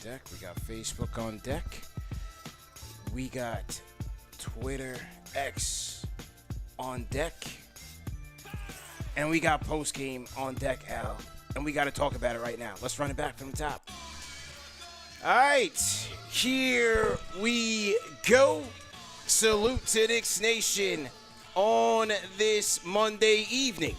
deck. We got Facebook on deck. We got Twitter X on deck. And we got postgame on deck, Al. And we got to talk about it right now. Let's run it back from the top. All right. Here we go. Salute to Knicks Nation on this Monday evening.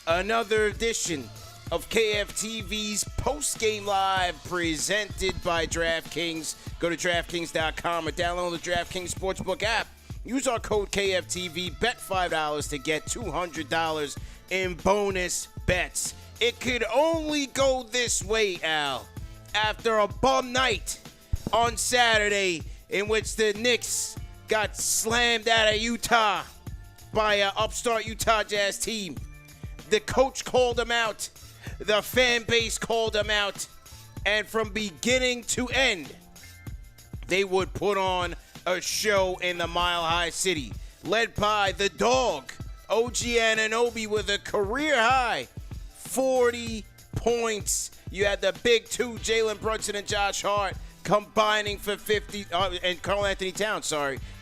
Another edition of KFTV's Postgame Live presented by DraftKings. Go to DraftKings.com or download the DraftKings Sportsbook app. Use our code KFTV. Bet $5 to get $200 in bonus bets. It could only go this way, Al. After a bum night on Saturday in which the Knicks got slammed out of Utah by an upstart Utah Jazz team. The coach called them out. The fan base called them out. And from beginning to end, they would put on a show in the Mile High City. Led by the dog, OG Anunoby, with a career-high 40 points. You had the big two, Jalen Brunson and Josh Hart, combining for 50, and Karl Anthony Towns,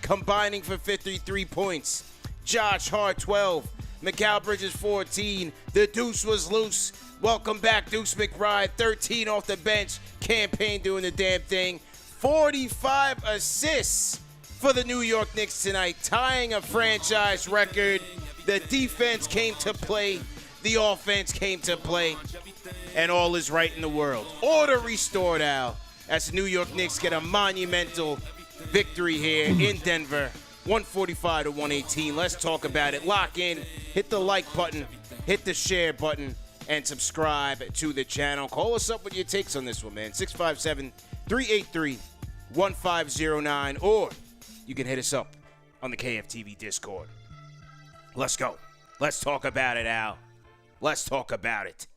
combining for 53 points. Josh Hart, 12. Mikal Bridges, 14. The deuce was loose. Welcome back, Deuce McBride, 13 off the bench. Campaign doing the damn thing. 45 assists for the New York Knicks tonight, tying a franchise record. The defense came to play. The offense came to play. And all is right in the world. Order restored, Al, as the New York Knicks get a monumental victory here in Denver. 145 to 118. Let's talk about it. Lock in. Hit the like button. Hit the share button. And subscribe to the channel. Call us up with your takes on this one, man. 657-383-1509. Or you can hit us up on the KFTV Discord. Let's go. Let's talk about it, Al. Let's talk about it.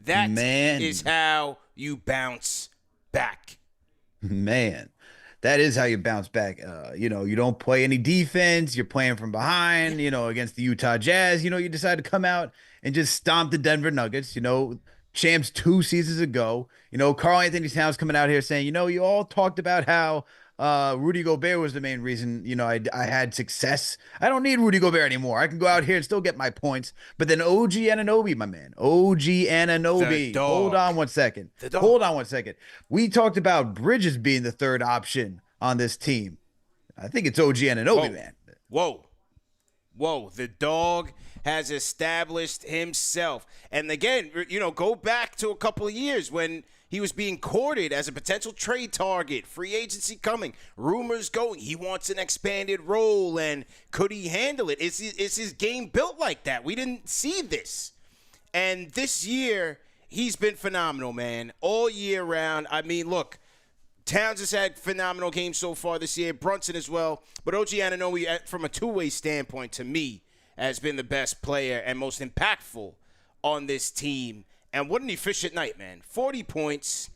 That is how you bounce back. Man, that is how you bounce back. You don't play any defense. You're playing from behind, against the Utah Jazz. You decide to come out and just stomp the Denver Nuggets, champs 2 seasons ago. Karl Anthony Towns coming out here saying, you all talked about how Rudy Gobert was the main reason, I had success. I don't need Rudy Gobert anymore. I can go out here and still get my points. But then OG Anunoby, my man, OG Anunoby. Hold on one second. We talked about Bridges being the third option on this team. I think it's OG Anunoby, man. Whoa. The dog has established himself. And again, go back to a couple of years when he was being courted as a potential trade target, free agency coming, rumors going. He wants an expanded role, and could he handle it? Is his game built like that? We didn't see this. And this year, he's been phenomenal, man, all year round. I mean, look, Towns has had phenomenal games so far this year, Brunson as well. But OG Anunoby, from a two-way standpoint, to me, has been the best player and most impactful on this team. And what an efficient night, man. 40 points.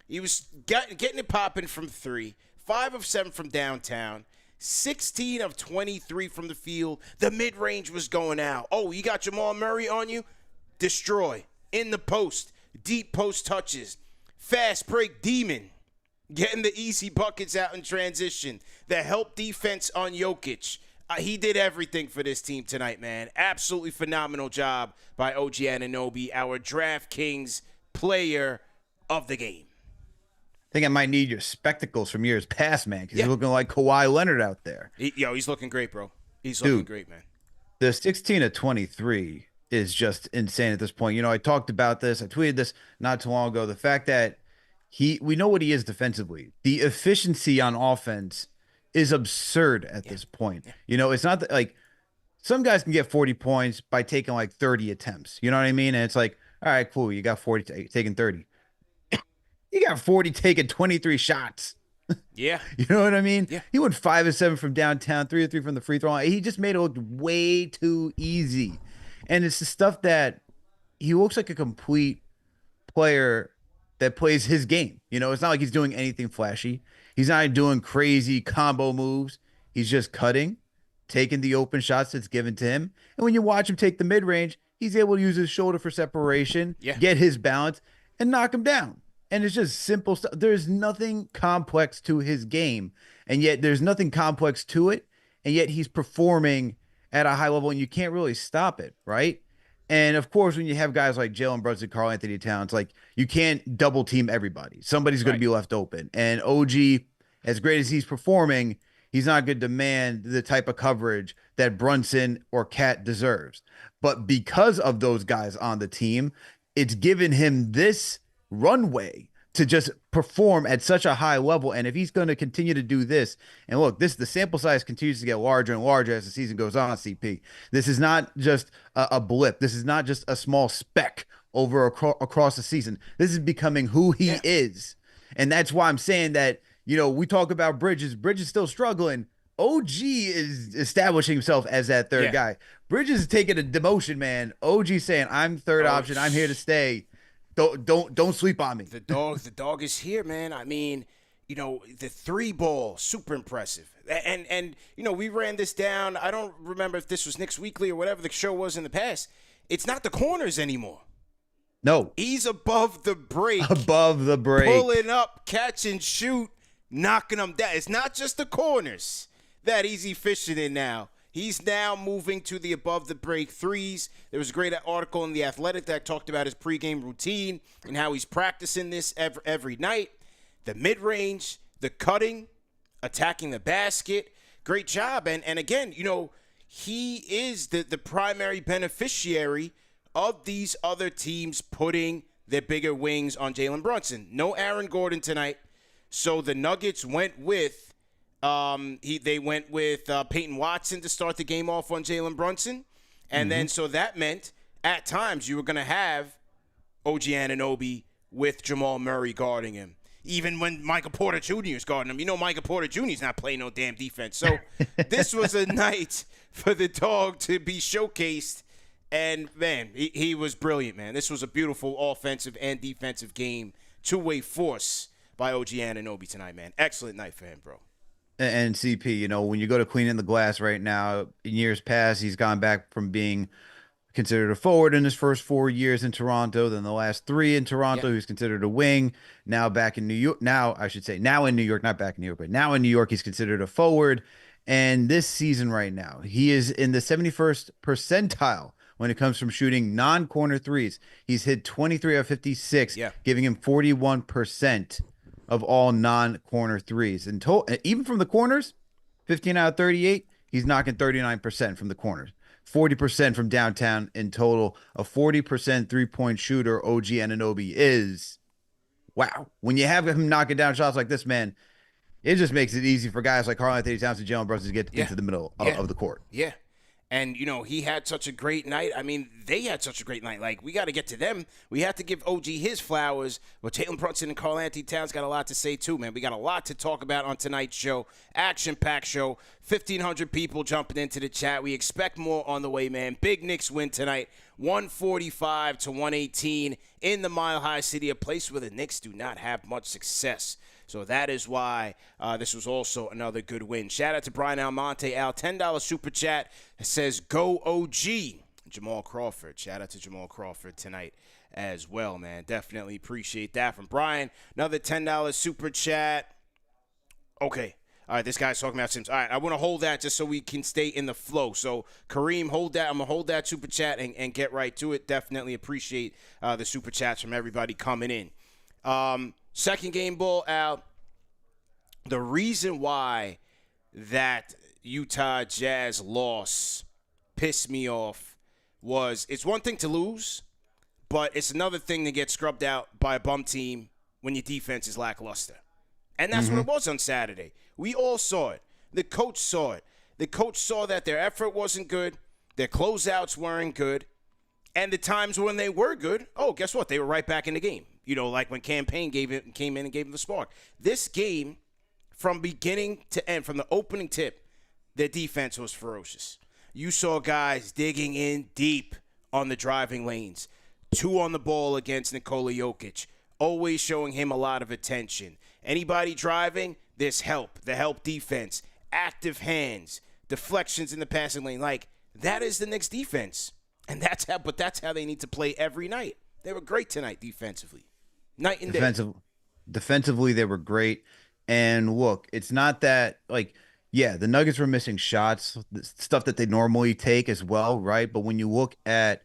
He was getting it popping from 3. 5 of 7 from downtown. 16 of 23 from the field. The mid-range was going out. Oh, you got Jamal Murray on you? Destroy. In the post. Deep post touches. Fast break demon. Getting the easy buckets out in transition. The help defense on Jokic. He did everything for this team tonight, man. Absolutely phenomenal job by OG Anunoby, our DraftKings player of the game. I think I might need your spectacles from years past, man, because you're looking like Kawhi Leonard out there. He's looking great, bro. He's looking great, man. The 16 of 23 is just insane at this point. I talked about this. I tweeted this not too long ago. The fact that we know what he is defensively. The efficiency on offense is absurd at this point. It's not that, like, some guys can get 40 points by taking like 30 attempts. You know what I mean? And it's like, all right, cool. You got 40 taking 30. You got 40 taking 23 shots. Yeah. You know what I mean? Yeah. He went 5 of 7 from downtown, 3 of 3 from the free throw line. He just made it look way too easy. And it's the stuff that he looks like a complete player that plays his game. It's not like he's doing anything flashy. He's not doing crazy combo moves. He's just cutting, taking the open shots that's given to him. And when you watch him take the mid-range, he's able to use his shoulder for separation, get his balance, and knock him down. And it's just simple stuff. There's nothing complex to his game, and yet there's nothing complex to it, and yet he's performing at a high level, and you can't really stop it, right? And of course, when you have guys like Jalen Brunson, Karl Anthony Towns, like you can't double team everybody. Somebody's going to Right. be left open. And OG, as great as he's performing, he's not going to demand the type of coverage that Brunson or Cat deserves. But because of those guys on the team, it's given him this runway to just perform at such a high level. And if he's going to continue to do this, and look, the sample size continues to get larger and larger as the season goes on, CP. This is not just a blip. This is not just a small speck over across the season. This is becoming who he Yeah. is. And that's why I'm saying that, we talk about Bridges. Bridges still struggling. OG is establishing himself as that third Yeah. guy. Bridges is taking a demotion, man. OG saying, I'm third Oh, option. I'm here to stay. Don't sleep on me. The dog is here, man. I mean, the three ball, super impressive. And we ran this down. I don't remember if this was Knicks Weekly or whatever the show was in the past. It's not the corners anymore. No, He's above the break, above the break. pulling up, catch and shoot, knocking them down. It's not just the corners that he's efficient in now. He's now moving to the above the break threes. There was a great article in The Athletic that talked about his pregame routine and how he's practicing this every night. The mid-range, the cutting, attacking the basket. Great job. And again, he is the primary beneficiary of these other teams putting their bigger wings on Jalen Brunson. No Aaron Gordon tonight. So the Nuggets went with they went with Peyton Watson to start the game off on Jalen Brunson. And then so that meant at times you were going to have OG Anunoby with Jamal Murray guarding him. Even when Michael Porter Jr. is guarding him. Michael Porter Jr. is not playing no damn defense. So this was a night for the dog to be showcased. And, man, he was brilliant, man. This was a beautiful offensive and defensive game. Two-way force by OG Anunoby tonight, man. Excellent night for him, bro. And CP, when you go to cleaning the glass right now, in years past, he's gone back from being considered a forward in his first 4 years in Toronto, then the last 3 in Toronto, Yeah. he was considered a wing. Now back in New York, now I should say, now in New York, not back in New York, but now in New York, he's considered a forward. And this season right now, he is in the 71st percentile when it comes from shooting non-corner threes. He's hit 23 out of 56, Yeah. giving him 41% of all non-corner threes. And even from the corners, 15 out of 38, he's knocking 39% from the corners. 40% from downtown in total. A 40% three-point shooter, OG Anunoby is. Wow. When you have him knocking down shots like this, man, it just makes it easy for guys like Karl Anthony Towns and Jalen Brunson to get into the middle of the court. Yeah. And, he had such a great night. I mean, they had such a great night. Like, we got to get to them. We have to give OG his flowers. But Jalen Brunson and Karl Anthony Towns got a lot to say, too, man. We got a lot to talk about on tonight's show. Action-packed show. 1,500 people jumping into the chat. We expect more on the way, man. Big Knicks win tonight. 145-118 in the Mile High City, a place where the Knicks do not have much success. So that is why this was also another good win. Shout out to Brian Almonte. Al, $10 super chat says, go OG. Jamal Crawford. Shout out to Jamal Crawford tonight as well, man. Definitely appreciate that from Brian. Another $10 super chat. Okay. All right, this guy's talking about Sims. All right, I want to hold that just so we can stay in the flow. So, Kareem, hold that. I'm going to hold that super chat and get right to it. Definitely appreciate the super chats from everybody coming in. Second game ball out. The reason why that Utah Jazz loss pissed me off was it's one thing to lose, but it's another thing to get scrubbed out by a bum team when your defense is lackluster. And that's what it was on Saturday. We all saw it. The coach saw it. The coach saw that their effort wasn't good, their closeouts weren't good, and the times when they were good, guess what? They were right back in the game. Like when Campaign came in and gave him the spark. This game, from beginning to end, from the opening tip, their defense was ferocious. You saw guys digging in deep on the driving lanes. 2 on the ball against Nikola Jokic. Always showing him a lot of attention. Anybody driving, there's help. The help defense. Active hands. Deflections in the passing lane. Like, that is the Knicks defense. And that's how they need to play every night. They were great tonight defensively. Night and day. Defensively, they were great. And look, it's not that like, yeah, the Nuggets were missing shots, stuff that they normally take as well, right? But when you look at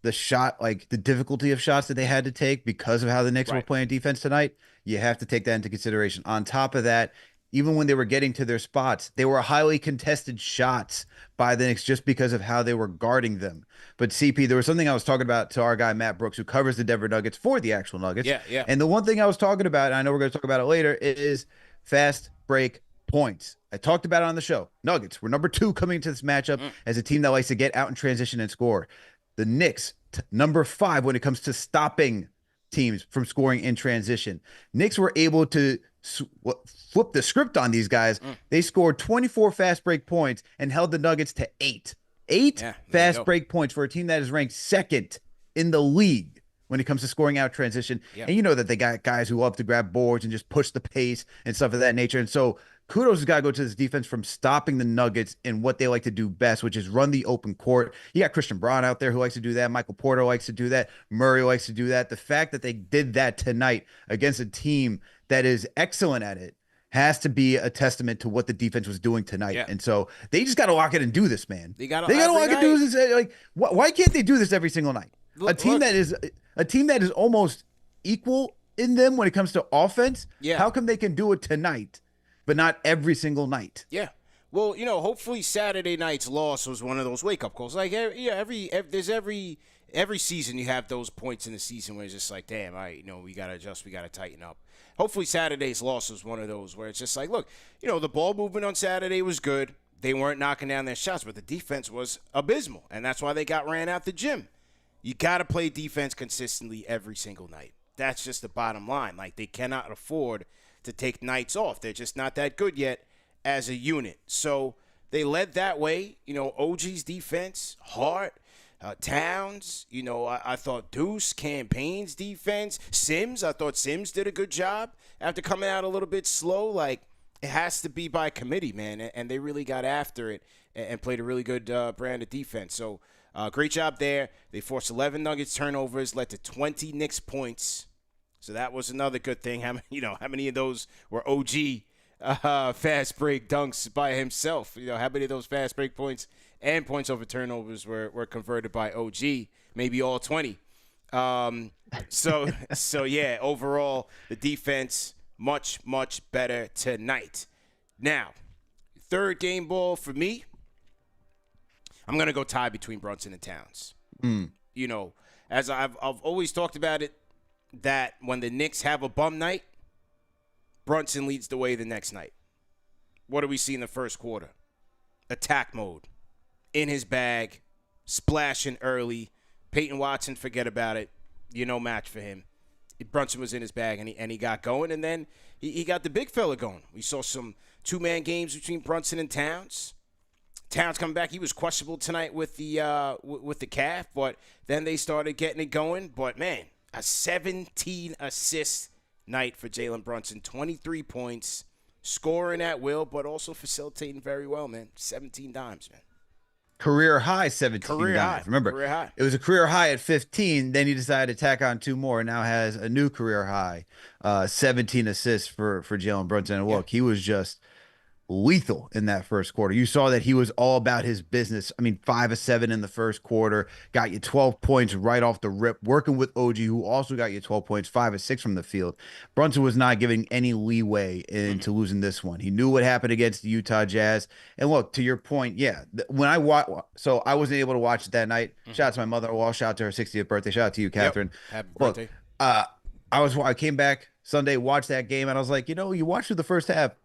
the shot, like the difficulty of shots that they had to take because of how the Knicks were Right. playing defense tonight, you have to take that into consideration. On top of that, even when they were getting to their spots, they were highly contested shots by the Knicks just because of how they were guarding them. But CP, there was something I was talking about to our guy Matt Brooks, who covers the Denver Nuggets for the actual Nuggets. Yeah, yeah. And the one thing I was talking about, and I know we're going to talk about it later, is fast break points. I talked about it on the show. Nuggets were number 2 coming into this matchup as a team that likes to get out in transition and score. The Knicks, number 5 when it comes to stopping teams from scoring in transition. Knicks were able to flip the script on these guys. They scored 24 fast break points and held the Nuggets to 8. 8 Yeah, there you fast go. break points for a team that is ranked second in the league when it comes to scoring out transition. Yeah. And you know that they got guys who love to grab boards and just push the pace and stuff of that nature. And so kudos has got to go to this defense from stopping the Nuggets in what they like to do best, which is run the open court. You got Christian Braun out there who likes to do that. Michael Porter likes to do that. Murray likes to do that. The fact that they did that tonight against a team that is excellent at it has to be a testament to what the defense was doing tonight. Yeah. And so they just got to lock it and do this, man. They gotta lock it and do night. this. Like, why can't they do this every single night? A team that is almost equal in them when it comes to offense. Yeah. How come they can do it tonight, but not every single night? Yeah. Well, hopefully Saturday night's loss was one of those wake up calls. Like, there's every season you have those points in the season where it's just like, damn, we gotta adjust, we gotta tighten up. Hopefully Saturday's loss was one of those where it's just like, look, the ball movement on Saturday was good. They weren't knocking down their shots, but the defense was abysmal, and that's why they got ran out the gym. You got to play defense consistently every single night. That's just the bottom line. Like, they cannot afford to take nights off. They're just not that good yet as a unit. So they led that way. OG's defense, Hart, Towns. I thought Deuce, Campaign's defense, Sims. I thought Sims did a good job after coming out a little bit slow. Like, it has to be by committee, man. And they really got after it and played a really good brand of defense. So, great job there. They forced 11 Nuggets turnovers, led to 20 Knicks points. So that was another good thing. How many of those were OG fast break dunks by himself? How many of those fast break points and points over turnovers were converted by OG? Maybe all 20. So yeah, overall, the defense much, much better tonight. Now, third game ball for me, I'm going to go tie between Brunson and Towns. As I've always talked about it, that when the Knicks have a bum night, Brunson leads the way the next night. What do we see in the first quarter? Attack mode. In his bag, splashing early. Peyton Watson, forget about it. No match for him. Brunson was in his bag, and he got going, and then he got the big fella going. We saw some two-man games between Brunson and Towns. Towns coming back. He was questionable tonight with the calf, but then they started getting it going. But, man, a 17-assist night for Jalen Brunson. 23 points, scoring at will, but also facilitating very well, man. 17 dimes, man. Career high 17 Career dimes. high. Remember, Career high. it was a career high at 15. Then he decided to tack on 2 more and now has a new career high, 17 assists for Jalen Brunson. And look, he was just lethal in that first quarter. You saw that he was all about his business. I mean, 5 of 7 in the first quarter, got you 12 points right off the rip, working with OG, who also got you 12 points, 5 of 6 from the field. Brunson was not giving any leeway into losing this one. He knew what happened against the Utah Jazz. And look, to your point, yeah, when I watch, so I wasn't able to watch it that night. Shout out to my mother-in-law, shout out to her 60th birthday, shout out to you, Catherine. Happy Look, birthday. I came back Sunday, watched that game, and I was like, you watch through the first half,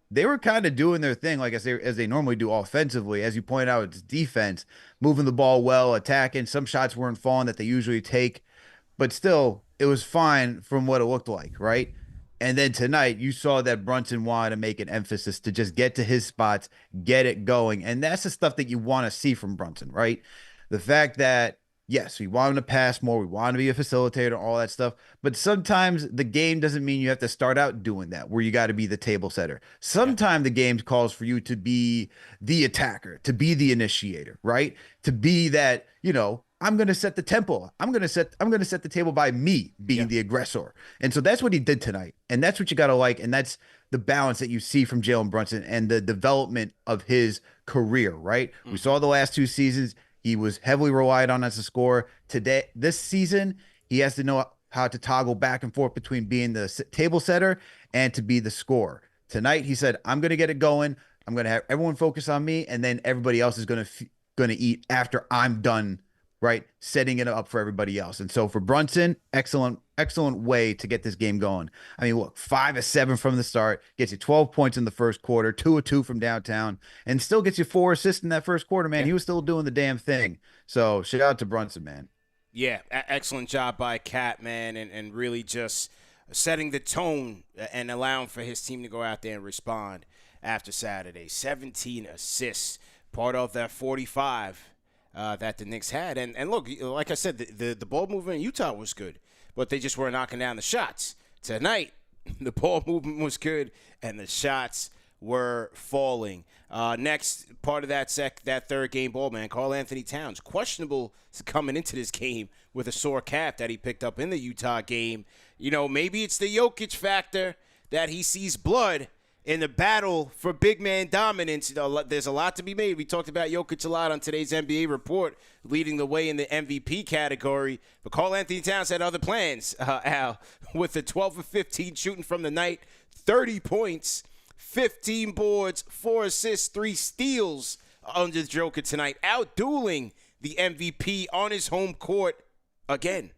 they were kind of doing their thing, like as they normally do offensively. As you pointed out, it's defense, moving the ball well, attacking. Some shots weren't falling that they usually take, but still, it was fine from what it looked like, right? And then tonight, you saw that Brunson wanted to make an emphasis to just get to his spots, get it going. And that's the stuff that you want to see from Brunson, right? The fact that, yes, we want him to pass more, we want him to be a facilitator, all that stuff. But sometimes the game doesn't mean you have to start out doing that, where you got to be the table setter. Sometimes the game calls for you to be the attacker, to be the initiator, right? To be that, I'm going to set the tempo. I'm going to set the table by me Yeah. being the aggressor. And so that's what he did tonight. And that's what you got to like. And that's the balance that you see from Jalen Brunson and the development of his career, right? We Mm-hmm. saw the last 2 seasons. He was heavily relied on as a scorer. This season, he has to know how to toggle back and forth between being the table setter and to be the scorer. Tonight, he said, I'm going to get it going. I'm going to have everyone focus on me, and then everybody else is going to eat after I'm done, right? Setting it up for everybody else. And so for Brunson, excellent way to get this game going. I mean, look, 5 of 7 from the start, gets you 12 points in the first quarter, 2 of 2 from downtown, and still gets you 4 assists in that first quarter, man. Yeah. He was still doing the damn thing. So shout out to Brunson, man. Yeah, excellent job by Cat, man, and really just setting the tone and allowing for his team to go out there and respond after Saturday. 17 assists, part of that 45 that the Knicks had. And look, like I said, the ball movement in Utah was good, but they just weren't knocking down the shots. Tonight, the ball movement was good, and the shots were falling. Next part of that third game ball, man, Karl-Anthony Towns, questionable coming into this game with a sore calf that he picked up in the Utah game. You know, maybe it's the Jokic factor that he sees blood in the battle for big man dominance. There's a lot to be made. We talked about Jokic a lot on today's NBA report, leading the way in the MVP category. But Karl-Anthony Towns had other plans, Al, with the 12 of 15 shooting from the night, 30 points, 15 boards, 4 assists, 3 steals under the Joker tonight, outdueling the MVP on his home court again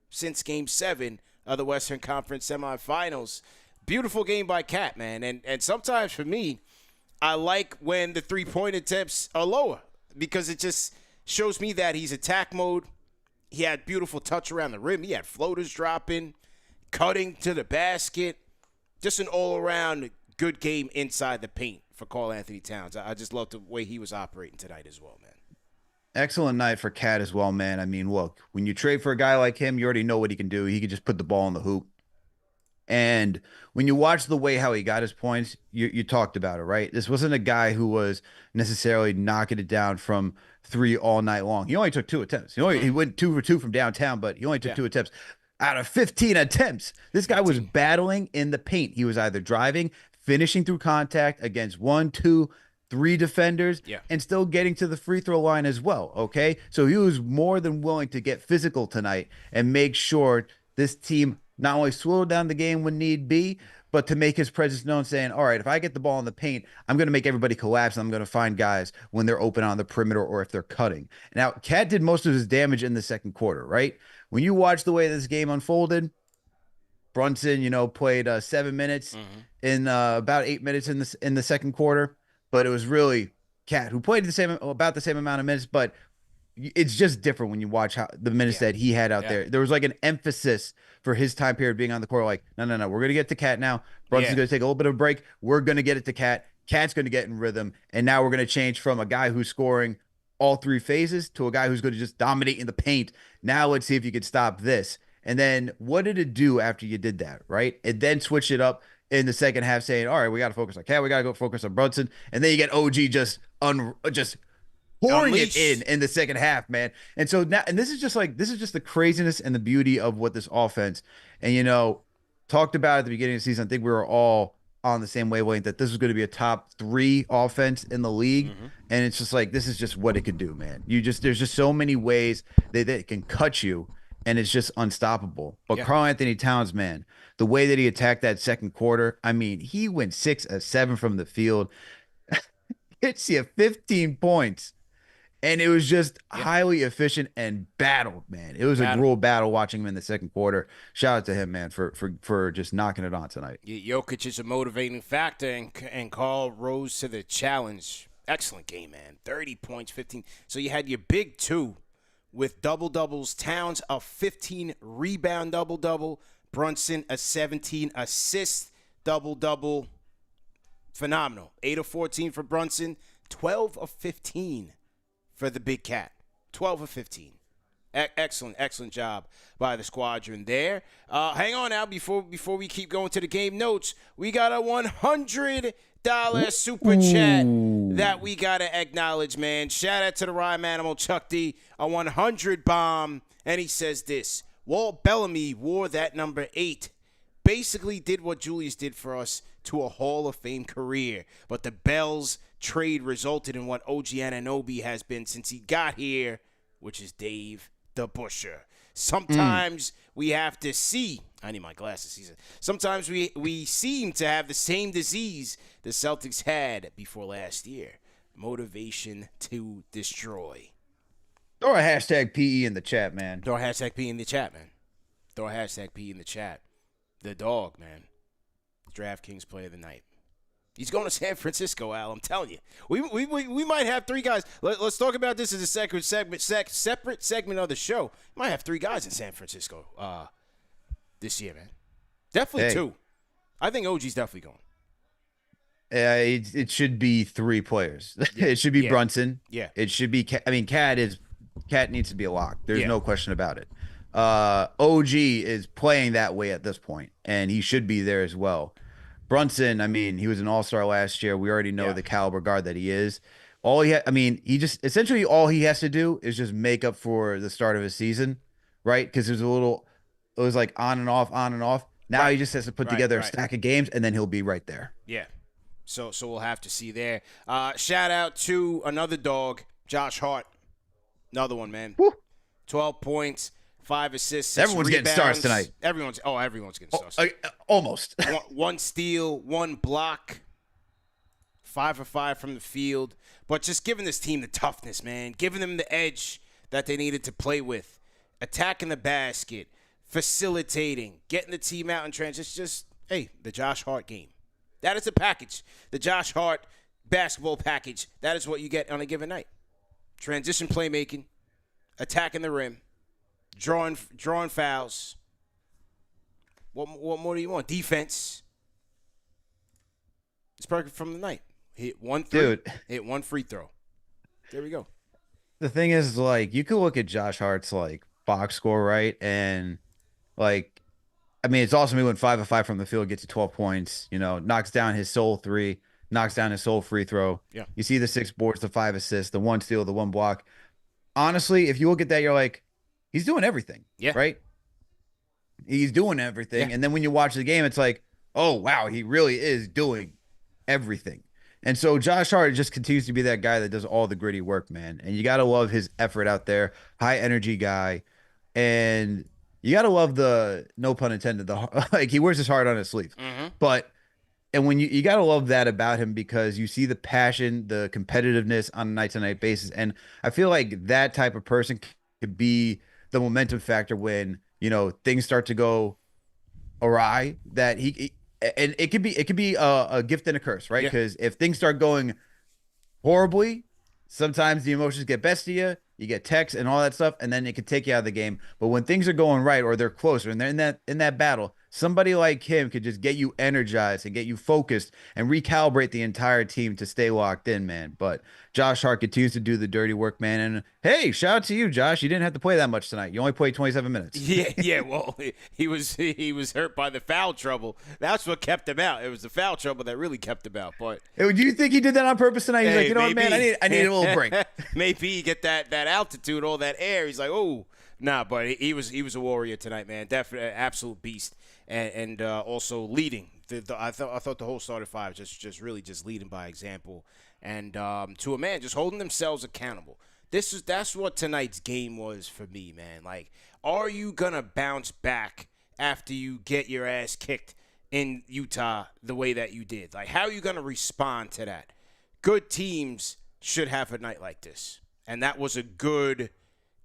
since Game 7 of the Western Conference semifinals. Beautiful game by Cat, man. And sometimes for me, I like when the three-point attempts are lower because it just shows me that he's attack mode. He had beautiful touch around the rim. He had floaters dropping, cutting to the basket. Just an all-around good game inside the paint for Karl-Anthony Towns. I just love the way he was operating tonight as well, man. Excellent night for Cat as well, man. I mean, look, when you trade for a guy like him, you already know what he can do. He can just put the ball in the hoop. And when you watch the way how he got his points, you talked about it, right? This wasn't a guy who was necessarily knocking it down from 3 all night long. He only took 2 attempts. He went 2 for 2 from downtown, but he only took 2 attempts out of 15 attempts. This guy was battling in the paint. He was either driving, finishing through contact against 1, 2, 3 defenders, and still getting to the free throw line as well. Okay, so he was more than willing to get physical tonight and make sure this team not only slow down the game when need be, but to make his presence known, saying, all right, if I get the ball in the paint, I'm going to make everybody collapse, and I'm going to find guys when they're open on the perimeter or if they're cutting. Now, Cat did most of his damage in the second quarter, right? When you watch the way this game unfolded, Brunson, played 7 minutes in about 8 minutes in the second quarter, but it was really Cat who played about the same amount of minutes, but it's just different when you watch how the minutes that he had out there. There was like an emphasis for his time period being on the court. Like, no, we're going to get to Cat now. Brunson's going to take a little bit of a break. We're going to get it to Cat. Cat's going to get in rhythm. And now we're going to change from a guy who's scoring all 3 phases to a guy who's going to just dominate in the paint. Now let's see if you can stop this. And then what did it do after you did that, right? It then switched it up in the second half saying, all right, we got to focus on Cat. We got to go focus on Brunson. And then you get OG just pouring it in the second half, man. And so now, and this is just the craziness and the beauty of what this offense, and talked about at the beginning of the season. I think we were all on the same wavelength that this was going to be a top 3 offense in the league. And it's just like, this is just what it could do, man. There's just so many ways that it can cut you, and it's just unstoppable. But Karl-Anthony Towns, man, the way that he attacked that second quarter, I mean, he went 6 of 7 from the field. Hits you 15 points. And it was just highly efficient and battled, man. It was a real battle watching him in the second quarter. Shout out to him, man, for just knocking it on tonight. Jokic is a motivating factor, and Karl rose to the challenge. Excellent game, man. 30 points, 15. So you had your big 2 with double-doubles. Towns a 15 rebound double-double. Brunson a 17 assist double-double. Phenomenal. 8 of 14 for Brunson. 12 of 15 for the Big Cat. 12 of 15. Excellent job by the squadron there. Hang on now before we keep going to the game notes. We got a $100 super chat Ooh. that we got to acknowledge, man. Shout out to the Rhyme Animal, Chuck D, a 100 bomb. And he says this: Walt Bellamy wore that number 8. Basically did what Julius did for us to a Hall of Fame career. But the Bells trade resulted in what OG Anunoby has been since he got here, which is Dave the Busher. Sometimes we have to see. I need my glasses. He said, sometimes we seem to have the same disease the Celtics had before last year. Motivation to destroy. Throw a hashtag PE in the chat, man. Throw a hashtag PE in the chat, man. Throw a hashtag PE in the chat. The dog, man. DraftKings Player of the Night. He's going to San Francisco, Al. I'm telling you. We might have 3 guys. Let's talk about this as a separate segment of the show. We might have 3 guys in San Francisco this year, man. Definitely 2. I think OG's definitely going. It should be 3 players. Yeah. It should be Brunson. Yeah. It should be Cat needs to be a lock. There's no question about it. OG is playing that way at this point, and he should be there as well. Brunson, he was an all-star last year. We already know the caliber guard that he is. All he essentially all he has to do is just make up for the start of his season, right? Because it was like on and off. Now he just has to put together a stack of games, and then he'll be right there. Yeah. So we'll have to see there. Shout out to another dog, Josh Hart. Another one, man. Woo. 12 points. 5 assists, 6 Everyone's rebounds. getting stars tonight. Everyone's getting stars. Almost. 1 steal, 1 block, 5 for 5 from the field. But just giving this team the toughness, man. Giving them the edge that they needed to play with. Attacking the basket, facilitating, getting the team out in transition. Just, the Josh Hart game. That is the package. The Josh Hart basketball package. That is what you get on a given night. Transition playmaking, attacking the rim, drawing fouls. What more do you want? Defense. It's perfect from the night. Hit 1 3. Dude. Hit 1 free throw. There we go. The thing is, you could look at Josh Hart's box score, right? And it's awesome. He went 5 of 5 from the field, gets you 12 points. Knocks down his sole 3, knocks down his sole free throw. Yeah. You see the 6 boards, the 5 assists, the 1 steal, the 1 block. Honestly, if you look at that, you're like, he's doing everything. Yeah. Right? He's doing everything. Yeah. And then when you watch the game, it's like, oh, wow, he really is doing everything. And so Josh Hart just continues to be that guy that does all the gritty work, man. And you got to love his effort out there. High energy guy. And you got to love the, no pun intended, he wears his heart on his sleeve. Mm-hmm. And when you got to love that about him, because you see the passion, the competitiveness on a night-to-night basis. And I feel like that type of person could be the momentum factor when, things start to go awry, that and it could be a gift and a curse, right? Because if things start going horribly, sometimes the emotions get best of you. You get texts and all that stuff, and then it could take you out of the game. But when things are going right, or they're closer, and they're in that battle, somebody like him could just get you energized and get you focused and recalibrate the entire team to stay locked in, man. But Josh Hart continues to do the dirty work, man. And hey, shout out to you, Josh. You didn't have to play that much tonight. You only played 27 minutes. Yeah. Well, he was hurt by the foul trouble. That's what kept him out. It was the foul trouble that really kept him out. But do you think he did that on purpose tonight? He's like, you know what, man, I need a little break. Maybe you get that altitude, all that air. He's like, oh, nah. But he was a warrior tonight, man. Definitely absolute beast, and also leading. I thought the whole starting 5 just really leading by example, and to a man, just holding themselves accountable. That's what tonight's game was for me, man. Like, are you gonna bounce back after you get your ass kicked in Utah the way that you did? Like, how are you gonna respond to that? Good teams should have a night like this, and that was a good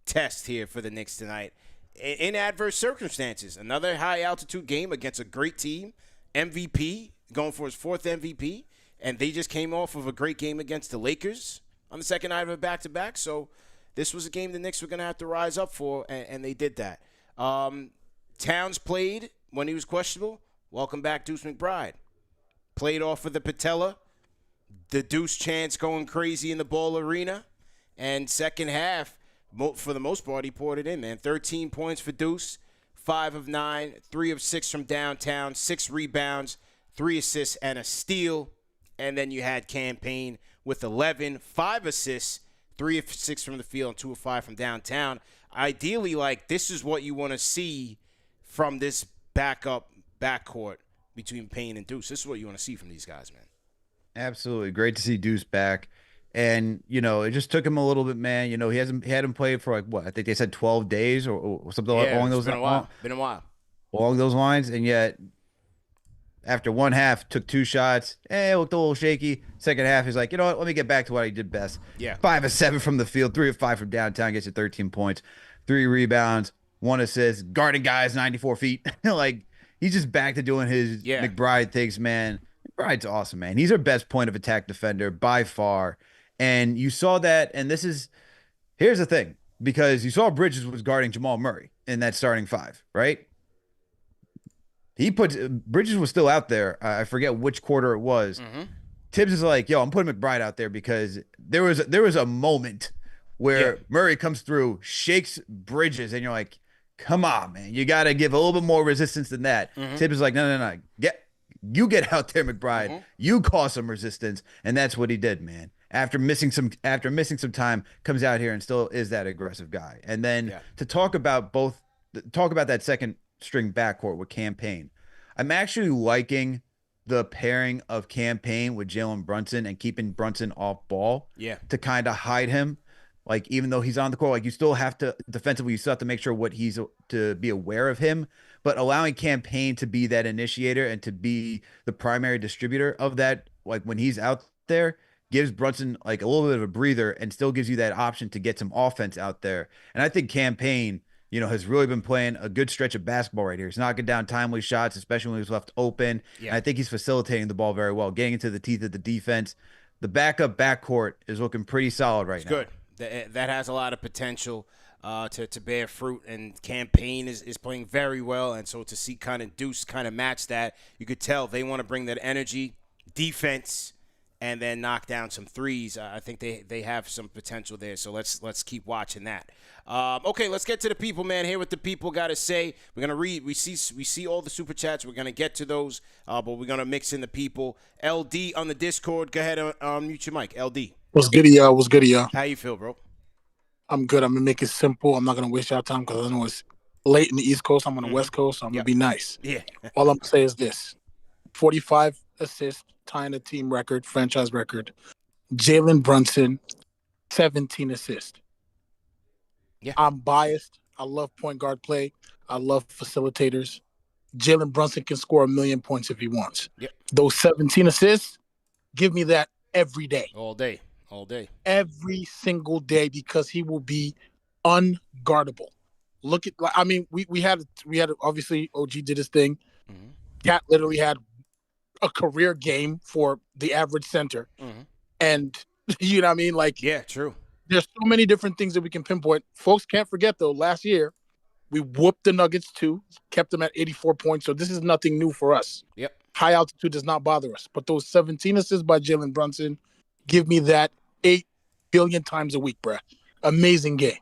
test here for the Knicks tonight. In adverse circumstances, another high-altitude game against a great team, MVP, going for his 4th MVP, and they just came off of a great game against the Lakers on the second night of a back-to-back. So this was a game the Knicks were going to have to rise up for, and they did that. Towns played when he was questionable. Welcome back, Deuce McBride. Played off of the patella. The Deuce chants going crazy in the Ball Arena. And second half, for the most part, he poured it in, man. 13 points for Deuce, 5 of 9, 3 of 6 from downtown, 6 rebounds, 3 assists, and a steal. And then you had Campaign with 11, 5 assists, 3 of 6 from the field, and 2 of 5 from downtown. Ideally, like, this is what you want to see from this backcourt between Payne and Deuce. This is what you want to see from these guys, man. Absolutely. Great to see Deuce back. And, it just took him a little bit, man. He hadn't played for like what? I think they said 12 days or something along those been a while. Been a while. Along those lines. And yet, after one half, took 2 shots. Looked a little shaky. Second half, he's like, you know what? Let me get back to what he did best. Yeah. 5 of 7 from the field, 3 of 5 from downtown, gets you 13 points, 3 rebounds, 1 assist, guarding guys 94 feet. Like, he's just back to doing his McBride things, man. McBride's awesome, man. He's our best point of attack defender by far. And you saw that, and here's the thing, because you saw Bridges was guarding Jamal Murray in that starting 5, right? Bridges was still out there. I forget which quarter it was. Mm-hmm. Tibbs is like, yo, I'm putting McBride out there because there was a moment where Murray comes through, shakes Bridges, and you're like, come on, man. You got to give a little bit more resistance than that. Mm-hmm. Tibbs is like, no. You get out there, McBride. Mm-hmm. You cause some resistance, and that's what he did, man. After missing some time, comes out here and still is that aggressive guy. And then to talk about that second string backcourt with Campaign, I'm actually liking the pairing of Campaign with Jalen Brunson and keeping Brunson off ball. To kind of hide him. Like, even though he's on the court, like, you still have to defensively, you still have to make sure to be aware of him, but allowing Campaign to be that initiator and to be the primary distributor of that, like, when he's out there, gives Brunson like a little bit of a breather and still gives you that option to get some offense out there. And I think Campaign, has really been playing a good stretch of basketball right here. He's knocking down timely shots, especially when he's left open. And I think he's facilitating the ball very well, getting into the teeth of the defense. The backcourt is looking pretty solid right now. Good. That has a lot of potential to bear fruit, and Campaign is playing very well. And so to see kind of Deuce kind of match that, you could tell they want to bring that energy, defense, and then knock down some threes. I think they have some potential there. So let's keep watching that. Okay, let's get to the people, man. Hear what the people got to say. We're gonna read. We see all the super chats. We're gonna get to those, but we're gonna mix in the people. LD on the Discord. Go ahead and mute your mic. LD. What's good, y'all? What's good, y'all? How you feel, bro? I'm good. I'm gonna make it simple. I'm not gonna waste y'all time because I know it's late in the East Coast. I'm on the West Coast, so I'm gonna be nice. Yeah. All I'm gonna say is this: 45 assists, tying the team record, franchise record. Jalen Brunson, 17 assists. Yeah. I'm biased. I love point guard play. I love facilitators. Jalen Brunson can score 1 million points if he wants. Yep. Those 17 assists, give me that every day. All day. Every single day, because he will be unguardable. Look at, I mean, we had obviously OG did his thing. Mm-hmm. Cat literally had a career game for the average center. Mm-hmm. And you know what I mean? Like, yeah, true. There's so many different things that we can pinpoint. Folks can't forget, though, last year, we whooped the Nuggets too, kept them at 84 points. So this is nothing new for us. Yep. High altitude does not bother us. But those 17 assists by Jalen Brunson, give me that 8 billion times a week, bruh. Amazing game.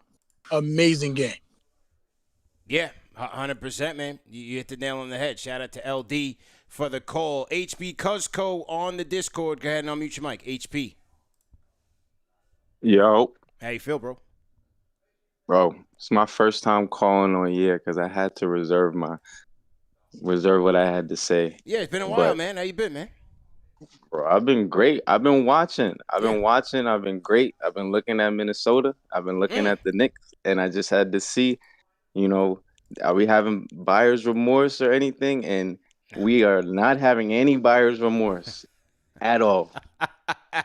Yeah, 100%, man. You hit the nail on the head. Shout out to LD for the call. HB Cuzco on the Discord. Go ahead and unmute your mic. HP. Yo. How you feel, bro? Bro, it's my first time calling on here because I had to reserve what I had to say. Yeah, it's been a while, man. How you been, man? Bro, I've been great. I've been watching. I've been great. I've been looking at Minnesota. I've been looking at the Knicks, and I just had to see, are we having buyer's remorse or anything? And we are not having any buyer's remorse at all.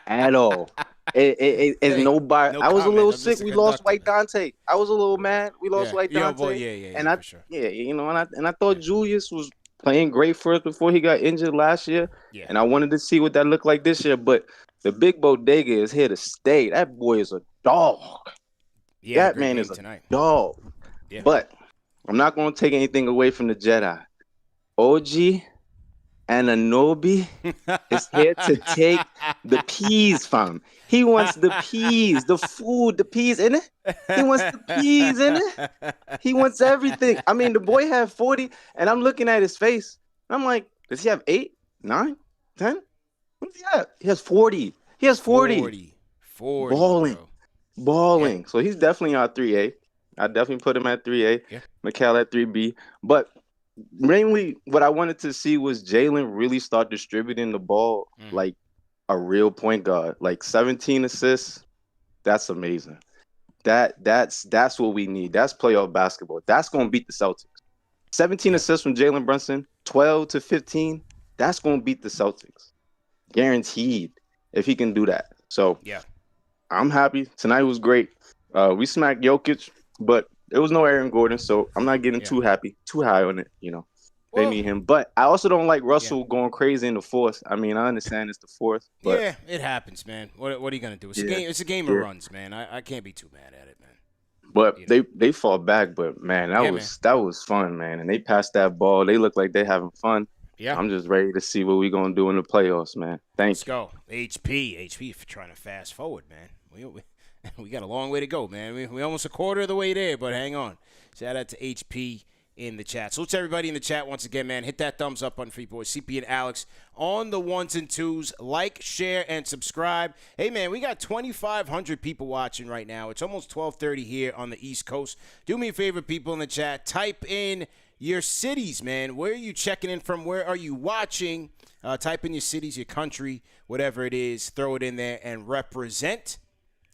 At all. It's no buyer. No I was comment. a little I'm sick. just a We lost White conductor. Dante. I was a little mad. We lost White Dante. Boy, yeah, and I, for sure. and I thought Julius was playing great for us before he got injured last year. Yeah. And I wanted to see what that looked like this year. But the big bodega is here to stay. That boy is a dog. Yeah, that man is tonight. a dog. Yeah. But I'm not going to take anything away from the Jedi. OG Anunoby is here to take the peas, fam. He wants the peas, the food, the peas in it. He wants the peas in it. He wants everything. I mean, the boy had 40, and I'm looking at his face. I'm like, does he have 8, 9, 10? What is he at? He has 40. He has 40. 40, Balling. bro. Balling. Yeah. So he's definitely our 3A. I definitely put him at 3A. Yeah. Mikal at 3B. But mainly what I wanted to see was Jalen really start distributing the ball like a real point guard. Like 17 assists. That's amazing. That's what we need. That's playoff basketball. That's gonna beat the Celtics. 17 assists from Jalen Brunson, 12 to 15. That's gonna beat the Celtics. Guaranteed if he can do that. So Yeah. I'm happy. Tonight was great. We smacked Jokic, but there was no Aaron Gordon, so I'm not getting too high on it. You know, they need him. But I also don't like Russell going crazy in the fourth. I mean, I understand it's the fourth, but yeah, it happens, man. What are you gonna do? It's a game. It's a game of runs, man. I can't be too mad at it, man. But they fall back. But man, that was fun, man. And they passed that ball. They look like they're having fun. Yeah, I'm just ready to see what we're gonna do in the playoffs, man. Let's go. HP for trying to fast forward, man. We got a long way to go, man. We almost a quarter of the way there, but hang on. Shout out to HP in the chat. Salute to everybody in the chat once again, man. Hit that thumbs up button for you boys. CP and Alex on the ones and twos. Like, share, and subscribe. Hey, man, we got 2,500 people watching right now. It's almost 12:30 here on the East Coast. Do me a favor, people in the chat. Type in your cities, man. Where are you checking in from? Where are you watching? Type in your cities, your country, whatever it is. Throw it in there and represent.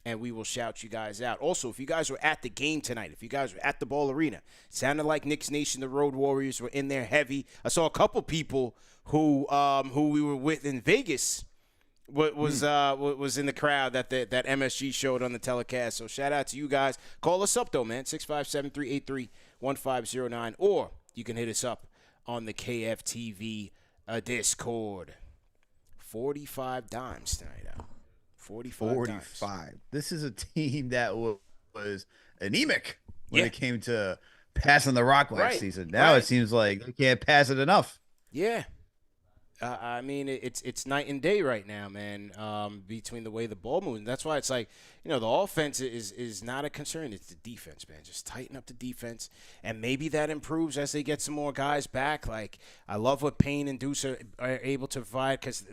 And we will shout you guys out. Also, if you guys were at the game tonight, if you guys were at the Ball Arena, sounded like Knicks Nation, the Road Warriors were in there heavy. I saw a couple people who we were with in Vegas was in the crowd that MSG showed on the telecast. So shout out to you guys. Call us up though, man. 657-383-1509, or you can hit us up on the KFTV Discord. 45 dimes tonight out. 45 dimes. This is a team that was anemic when it came to passing the rock last season. Now it seems like they can't pass it enough. Yeah. I mean, it's night and day right now, man, between the way the ball moves. That's why it's like, the offense is not a concern. It's the defense, man. Just tighten up the defense, and maybe that improves as they get some more guys back. Like, I love what Payne and Deuce are able to provide because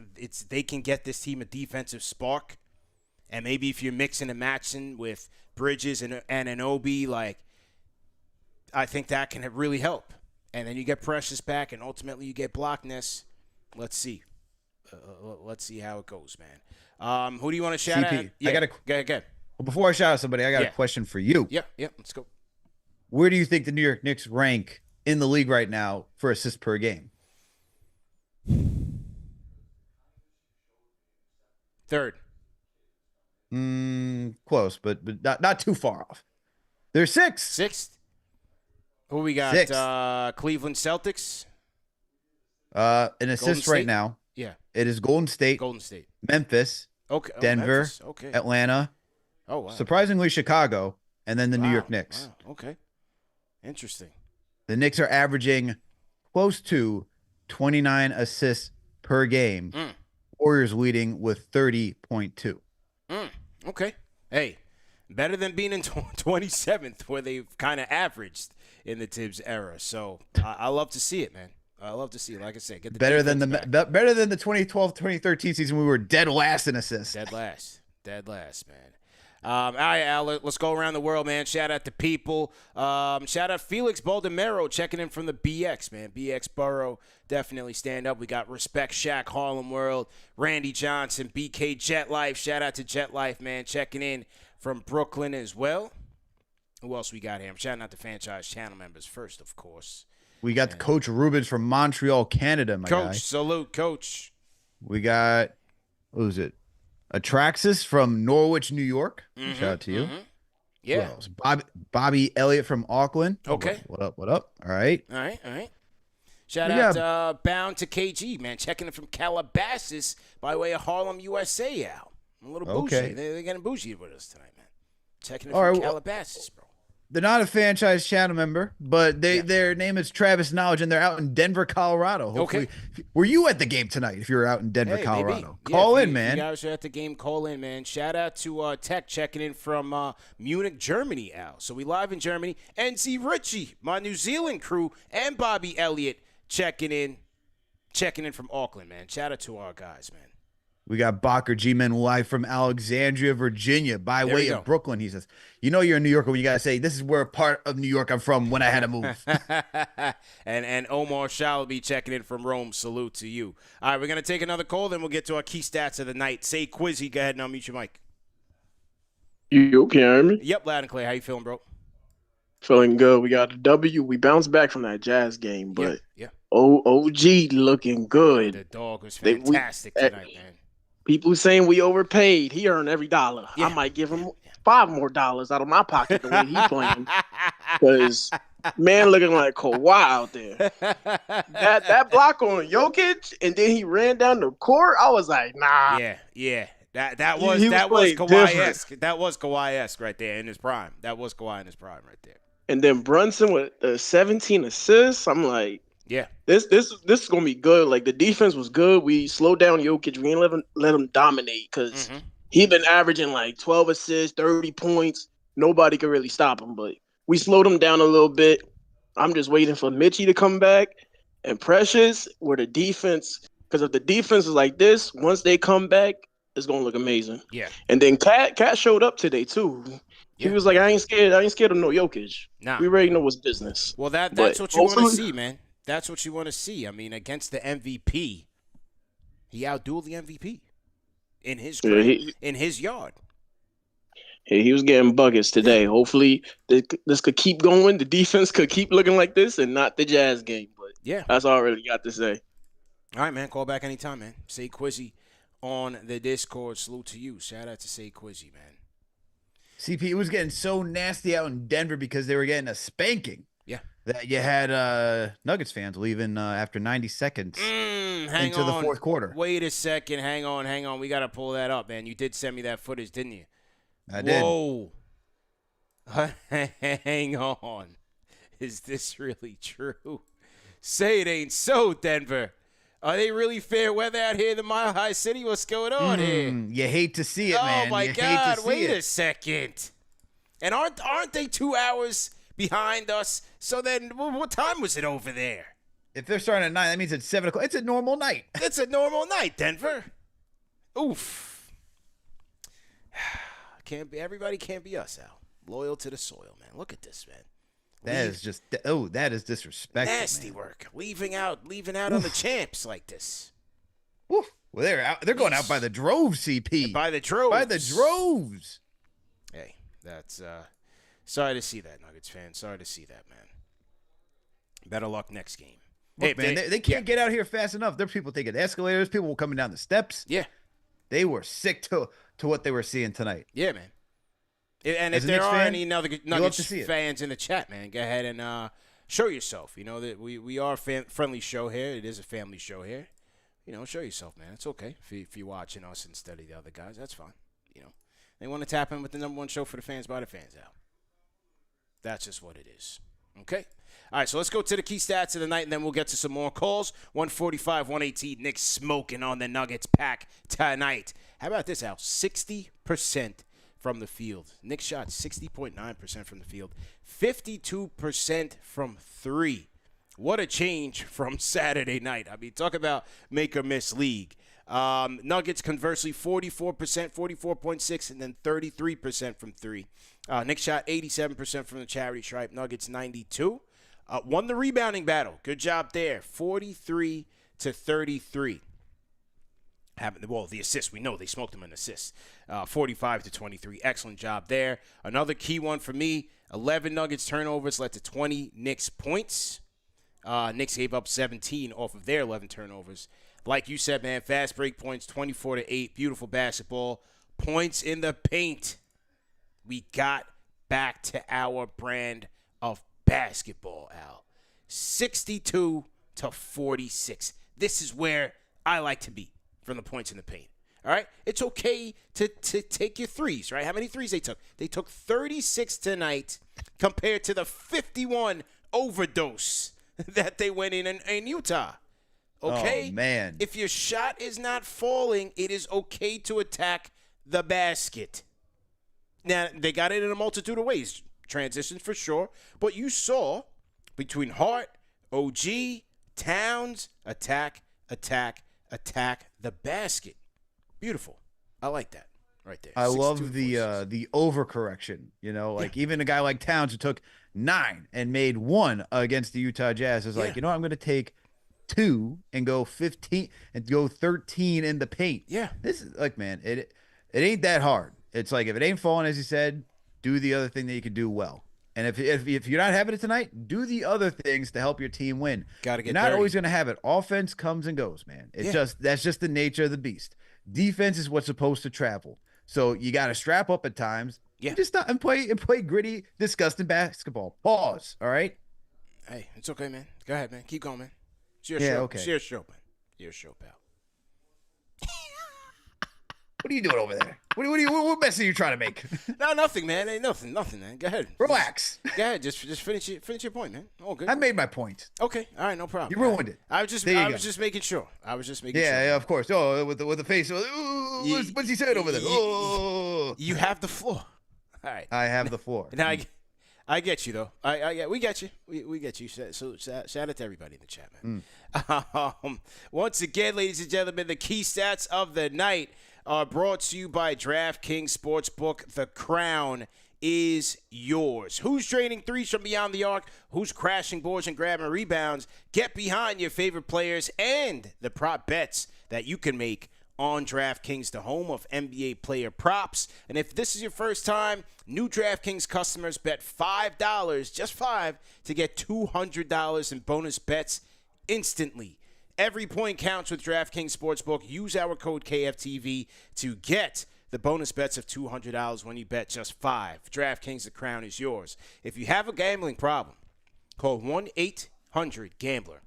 they can get this team a defensive spark. And maybe if you're mixing and matching with Bridges and Anunoby, like, I think that can really help. And then you get Precious back, and ultimately you get Blockness. Let's see. Let's see how it goes, man. Who do you want to shout CP, out? Yeah, go ahead. Well, before I shout out somebody, I got a question for you. Yeah, let's go. Where do you think the New York Knicks rank in the league right now for assists per game? Third. Close, but not too far off. They're sixth. Who we got? Cleveland Celtics. An assist right now. Yeah. It is Golden State. Memphis. Okay. Denver. Memphis. Okay. Atlanta. Oh, wow. Surprisingly, Chicago, and then the New York Knicks. Wow. Okay. Interesting. The Knicks are averaging close to 29 assists per game. Warriors leading with 30.2. Okay. Hey, better than being in 27th where they've kind of averaged in the Tibbs era. So I love to see it, man. I love to see it. Like I said, get the better than the 2012-2013 season. We were dead last in assists. Dead last, man. All right, Al, let's go around the world, man. Shout out to people. Shout out Felix Baldemero checking in from the BX, man. BX Borough, definitely stand up. We got Respect Shack, Harlem World, Randy Johnson, BK Jet Life. Shout out to Jet Life, man, checking in from Brooklyn as well. Who else we got here? I'm shouting out the franchise channel members first, of course. We got Coach Rubens from Montreal, Canada, my guy. Coach, salute, Coach. We got, who's it? Atraxis from Norwich, New York. Shout out to you. Yeah. Bobby Elliott from Auckland. Okay. What up? All right. Shout out Bound to KG, man. Checking in from Calabasas by way of Harlem, USA, Al. A little bougie. Okay. They're getting bougie with us tonight, man. Checking in from Calabasas, bro. They're not a franchise channel member, but their name is Travis Knowledge, and they're out in Denver, Colorado. Hopefully, were you at the game tonight? If you were out in Denver, Colorado, call in, man. If you guys are at the game, call in, man. Shout out to Tech checking in from Munich, Germany, Al. So we live in Germany. NZ Richie, my New Zealand crew, and Bobby Elliott checking in from Auckland, man. Shout out to our guys, man. We got Bacher G-Man live from Alexandria, Virginia, by There we way go. of Brooklyn. He says, "You know you're a New Yorker when you gotta say this is where part of New York I'm from when I had to move." and Omar shall be checking in from Rome. Salute to you. All right, we're gonna take another call, then we'll get to our key stats of the night. Say Quizzy, go ahead and unmute your mic. You can hear me? Yep, loud and clear. How you feeling, bro? Feeling good. We got a W. We bounced back from that Jazz game, but yeah. OG looking good. The dog was They- fantastic tonight, man. People saying we overpaid. He earned every dollar. Yeah. I might give him $5 more out of my pocket the way he playing. Because man looking like Kawhi out there. That block on Jokic, and then he ran down the court. I was like, nah. Yeah. That was He was playing Kawhi-esque. That was Kawhi-esque right there in his prime. That was Kawhi in his prime right there. And then Brunson with 17 assists. I'm like, yeah, this is gonna be good. Like the defense was good. We slowed down Jokic. We didn't let him dominate because he been averaging like 12 assists, 30 points. Nobody could really stop him. But we slowed him down a little bit. I'm just waiting for Mitchie to come back and Precious, where the defense. Because if the defense is like this, once they come back, it's gonna look amazing. Yeah. And then Cat showed up today too. He was like, I ain't scared of no Jokic. Nah. We already know what's business. Well, that's what you want to see, man. That's what you want to see. I mean, against the MVP, he outdueled the MVP in his in his yard. He was getting buckets today. Hopefully, this could keep going. The defense could keep looking like this and not the Jazz game. But yeah, that's all I really got to say. All right, man. Call back anytime, man. Say Quizzy on the Discord. Salute to you. Shout out to Say Quizzy, man. CP, it was getting so nasty out in Denver because they were getting a spanking. Yeah. That you had Nuggets fans leaving after 90 seconds into the fourth quarter. Wait a second. Hang on. We got to pull that up, man. You did send me that footage, didn't you? I did. Whoa. Hang on. Is this really true? Say it ain't so, Denver. Are they really fair weather out here in the Mile High City? What's going on here? You hate to see it, man. Oh, my you God. Wait a second. And aren't they 2 hours behind us? So then what time was it over there? If they're starting at 9, that means it's 7 o'clock. It's a normal night. It's a normal night, Denver. Oof. Everybody can't be us, Al. Loyal to the soil, man. Look at this, man. That is disrespectful. Nasty man. work. Leaving out on the champs like this. Woof. Well, they're going out by the droves, CP. By the droves. By the droves. Hey, that's sorry to see that, Nuggets fan. Sorry to see that, man. Better luck next game. Look, man, they can't get out here fast enough. There are people taking escalators. People coming down the steps. Yeah. They were sick to what they were seeing tonight. Yeah, man. And As if a there Knicks are fan, any you love to see it. fans in the chat, man, go ahead and show yourself. You know that we are a friendly show here. It is a family show here. You know, show yourself, man. It's okay if you're watching us instead of the other guys. That's fine. You know, they want to tap in with the #1 show for the fans by the fans out. That's just what it is. Okay. All right, so let's go to the key stats of the night, and then we'll get to some more calls. 145, 118, Knicks smoking on the Nuggets pack tonight. How about this, Al? 60% from the field. Knicks shot 60.9% from the field. 52% from three. What a change from Saturday night. I mean, talk about make or miss league. Nuggets, conversely, 44%, 44.6, and then 33% from three. Knicks shot 87% from the charity stripe. Nuggets, 92. Won the rebounding battle. Good job there. 43-33. Well, the assists, we know they smoked them in assists. 45-23. Excellent job there. Another key one for me, 11 Nuggets turnovers led to 20 Knicks points. Knicks gave up 17 off of their 11 turnovers. Like you said, man, fast break points, 24-8. Beautiful basketball. Points in the paint. We got back to our brand of basketball, Al. 62-46. This is where I like to be from the points in the paint. All right? It's okay to take your threes, right? How many threes they took? They took 36 tonight compared to the 51 overdose that they went in Utah. Okay? Oh, man. If your shot is not falling, it is okay to attack the basket. Now, they got it in a multitude of ways. Transitions for sure. But you saw between Hart, OG, Towns, attack the basket. Beautiful. I like that right there. I 6'2" love to the 46. the overcorrection. Like even a guy like Towns who took 9 and made 1 against the Utah Jazz is like, Yeah. I'm going to take 2 and go 15 and go 13 in the paint. Yeah. This is like, man, it ain't that hard. It's like if it ain't falling, as you said, do the other thing that you can do well. And if you're not having it tonight, do the other things to help your team win. Gotta get You're not dirty. always going to have it. Offense comes and goes, man. That's just the nature of the beast. Defense is what's supposed to travel. So you got to strap up at times. Yeah. And just stop and play gritty, disgusting basketball. Pause. All right. Hey, it's okay, man. Go ahead, man. Keep going, man. It's your Yeah, show. okay. It's your show, man. Your show, pal. What are you doing over there? What mess are you trying to make? No, nothing, man. Ain't nothing, man. Go ahead. Relax. Go ahead. Just finish your point, man. All good. I made my point. Okay. All right. No problem. You ruined it. I was just making sure. Yeah, of course. Oh, with the face. Ooh, what's he saying over there? Oh. You have the floor. All right. I have the floor. Now I get you though. We get you. We get you. So shout out to everybody in the chat, man. Once again, ladies and gentlemen, the key stats of the night are brought to you by DraftKings Sportsbook. The crown is yours. Who's draining threes from beyond the arc? Who's crashing boards and grabbing rebounds? Get behind your favorite players and the prop bets that you can make on DraftKings, the home of NBA player props. And if this is your first time, new DraftKings customers bet $5, just $5, to get $200 in bonus bets instantly. Every point counts with DraftKings Sportsbook. Use our code KFTV to get the bonus bets of $200 when you bet just $5. DraftKings, the crown is yours. If you have a gambling problem, call 1-800-GAMBLER.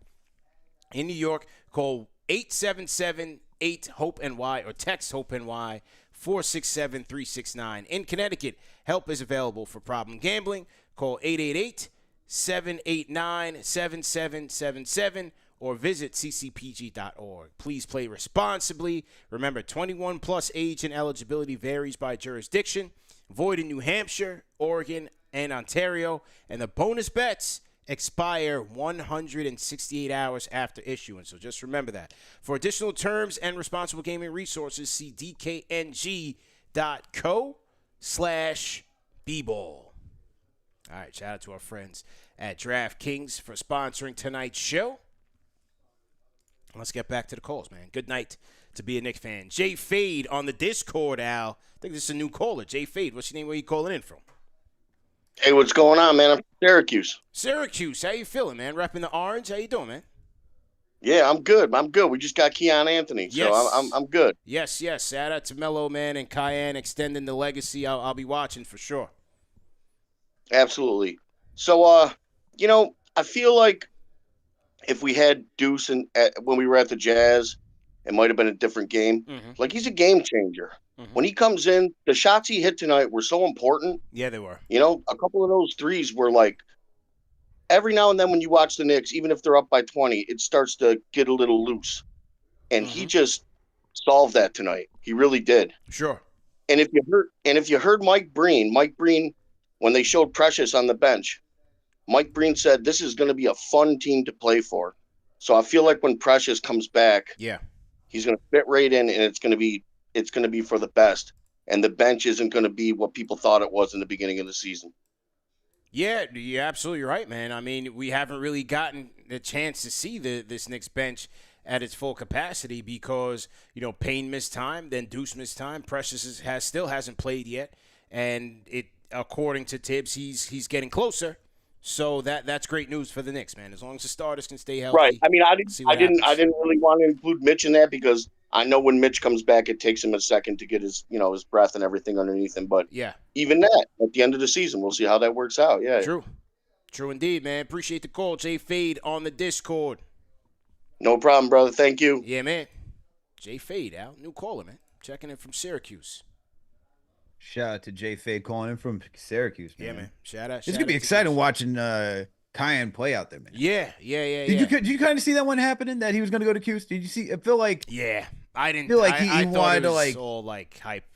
In New York, call 877-8-HOPE-NY or text HOPE-NY 467-369. In Connecticut, help is available for problem gambling. Call 888-789-7777 or visit ccpg.org. Please play responsibly. Remember, 21 plus age and eligibility varies by jurisdiction. Void in New Hampshire, Oregon, and Ontario. And the bonus bets expire 168 hours after issuance. So just remember that. For additional terms and responsible gaming resources, see dkng.co/bball. All right, shout out to our friends at DraftKings for sponsoring tonight's show. Let's get back to the calls, man. Good night to be a Knicks fan. Jay Fade on the Discord, Al. I think this is a new caller. Jay Fade, what's your name? Where you calling in from? Hey, what's going on, man? I'm from Syracuse. Syracuse, how you feeling, man? Repping the orange. How you doing, man? Yeah, I'm good. We just got Keon Anthony, so Yes. I'm good. Yes. Shout out to Melo, man, and Cayenne extending the legacy. I'll be watching for sure. Absolutely. So, I feel like if we had Deuce when we were at the Jazz, it might have been a different game. Mm-hmm. Like, he's a game changer. Mm-hmm. When he comes in, the shots he hit tonight were so important. Yeah, they were. A couple of those threes were like, every now and then when you watch the Knicks, even if they're up by 20, it starts to get a little loose. And he just solved that tonight. He really did. Sure. And if you heard Mike Breen, when they showed Precious on the bench, Mike Breen said this is going to be a fun team to play for. So I feel like when Precious comes back, he's going to fit right in, and it's going to be for the best. And the bench isn't going to be what people thought it was in the beginning of the season. Yeah, you're absolutely right, man. I mean, we haven't really gotten the chance to see this Knicks bench at its full capacity because, Payne missed time, then Deuce missed time. Precious still hasn't played yet, and according to Tibbs, he's getting closer. So that's great news for the Knicks, man. As long as the starters can stay healthy. Right. I mean, I didn't really want to include Mitch in that because I know when Mitch comes back, it takes him a second to get his breath and everything underneath him. But even that, at the end of the season, we'll see how that works out. Yeah. True indeed, man. Appreciate the call, Jay Fade on the Discord. No problem, brother. Thank you. Yeah, man. Jay Fade, Al, new caller, man. Checking in from Syracuse. Shout out to Jay Fade calling in from Syracuse, man. Yeah, man. Shout out. It's gonna be exciting watching Cayenne play out there, man. Yeah. Did you kind of see that one happening that he was gonna go to Cuse? Did you see? I feel like I didn't feel like he thought wanted it was to all like hype,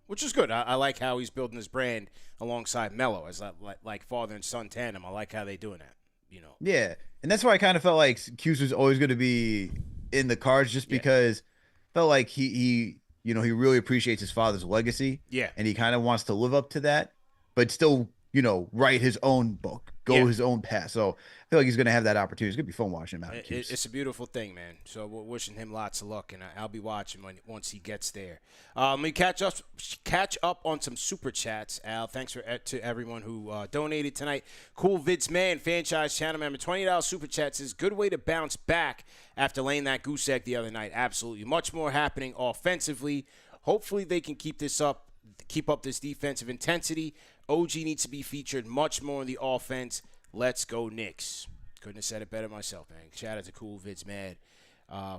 which is good. I like how he's building his brand alongside Melo as like father and son tandem. I like how they doing that. Yeah, and that's why I kind of felt like Cuse was always going to be in the cards, just because felt like he you know, he really appreciates his father's legacy. Yeah. And he kind of wants to live up to that, but still, you know, write his own book, go his own path. So I feel like he's going to have that opportunity. It's going to be fun watching him out. It's a beautiful thing, man. So we're wishing him lots of luck, and I'll be watching once he gets there. Let me catch up on some super chats. Al, thanks to everyone who donated tonight. Cool Vids Man, franchise channel member, $20 super chat says, good way to bounce back after laying that goose egg the other night. Absolutely. Much more happening offensively. Hopefully they can keep up this defensive intensity. OG needs to be featured much more in the offense. Let's go Knicks. Couldn't have said it better myself, man. Shout out to Cool Vids Man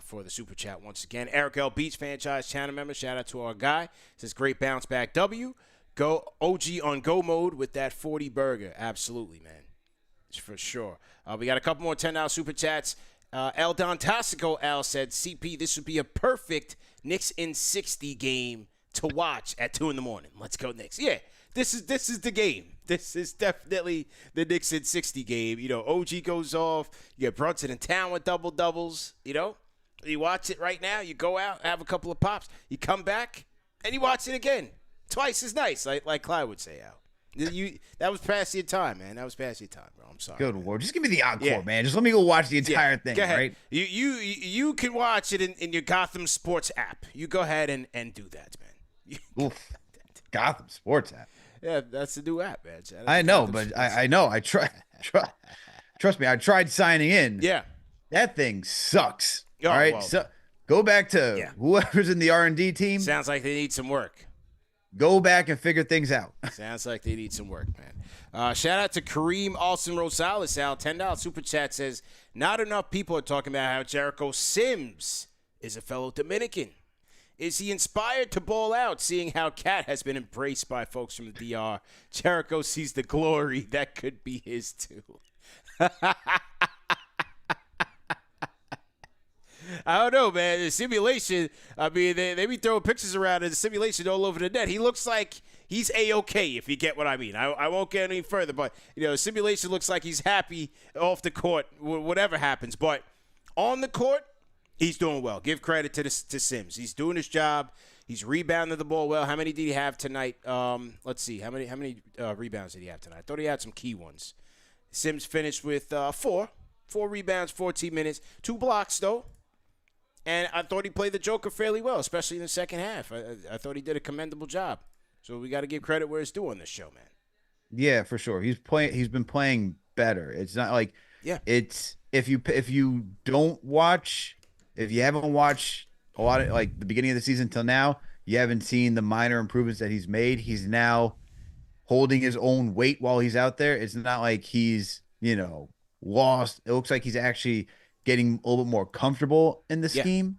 for the super chat once again. Eric L. Beach, franchise channel member. Shout out to our guy. Says great bounce back W. Go OG on go mode with that 40 burger. Absolutely, man. It's for sure. We got a couple more $10 super chats. El Don Tassico Al said, CP, this would be a perfect Knicks in 60 game to watch at 2 in the morning. Let's go Knicks. Yeah. This is the game. This is definitely the Knicks in 60 game. You know, OG goes off. You get Brunson in town with double-doubles. You know, you watch it right now. You go out, have a couple of pops. You come back, and you watch it again. Twice as nice, like Clyde would say, Al. That was past your time, man. That was past your time, bro. I'm sorry. Good Lord. Just give me the encore, man. Just let me go watch the entire thing, go ahead. right? You can watch it in your Gotham Sports app. You go ahead and do that, man. Oof. Gotham Sports app. Yeah, that's the new app, man. I know, but I know. I try. Trust me, I tried signing in. Yeah. That thing sucks. Oh, all right? well. So go back to whoever's in the R&D team. Sounds like they need some work. Go back and figure things out. Sounds like they need some work, man. Shout out to Kareem Alston Rosales, Al. $10 super chat says, not enough people are talking about how Jericho Sims is a fellow Dominican. Is he inspired to ball out, seeing how Cat has been embraced by folks from the DR? Jericho sees the glory that could be his too. I don't know, man. The simulation, I mean, they be throwing pictures around in the simulation all over the net. He looks like he's A-okay, if you get what I mean. I won't get any further, but, you know, the simulation looks like he's happy off the court, whatever happens. But on the court, he's doing well. Give credit to Sims. He's doing his job. He's rebounding the ball well. How many did he have tonight? Let's see. How many rebounds did he have tonight? I thought he had some key ones. Sims finished with 4 rebounds, 14 minutes, 2 blocks, though. And I thought he played the Joker fairly well, especially in the second half. I thought he did a commendable job. So we got to give credit where it's due on this show, man. Yeah, for sure. He's been playing better. It's not like it's if you don't watch, if you haven't watched a lot of like the beginning of the season till now, you haven't seen the minor improvements that he's made. He's now holding his own weight while he's out there. It's not like he's, you know, lost. It looks like he's actually getting a little bit more comfortable in the scheme.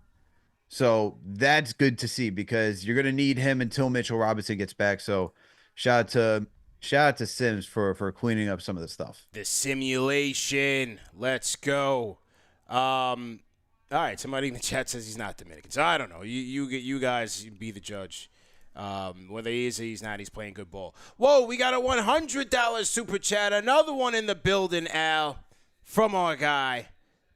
So that's good to see because you're going to need him until Mitchell Robinson gets back. So shout out to Sims for cleaning up some of the stuff. The simulation. Let's go. All right, somebody in the chat says he's not Dominican. So I don't know. You guys be the judge. Whether he is or he's not, he's playing good ball. Whoa, we got a $100 super chat. Another one in the building, Al, from our guy.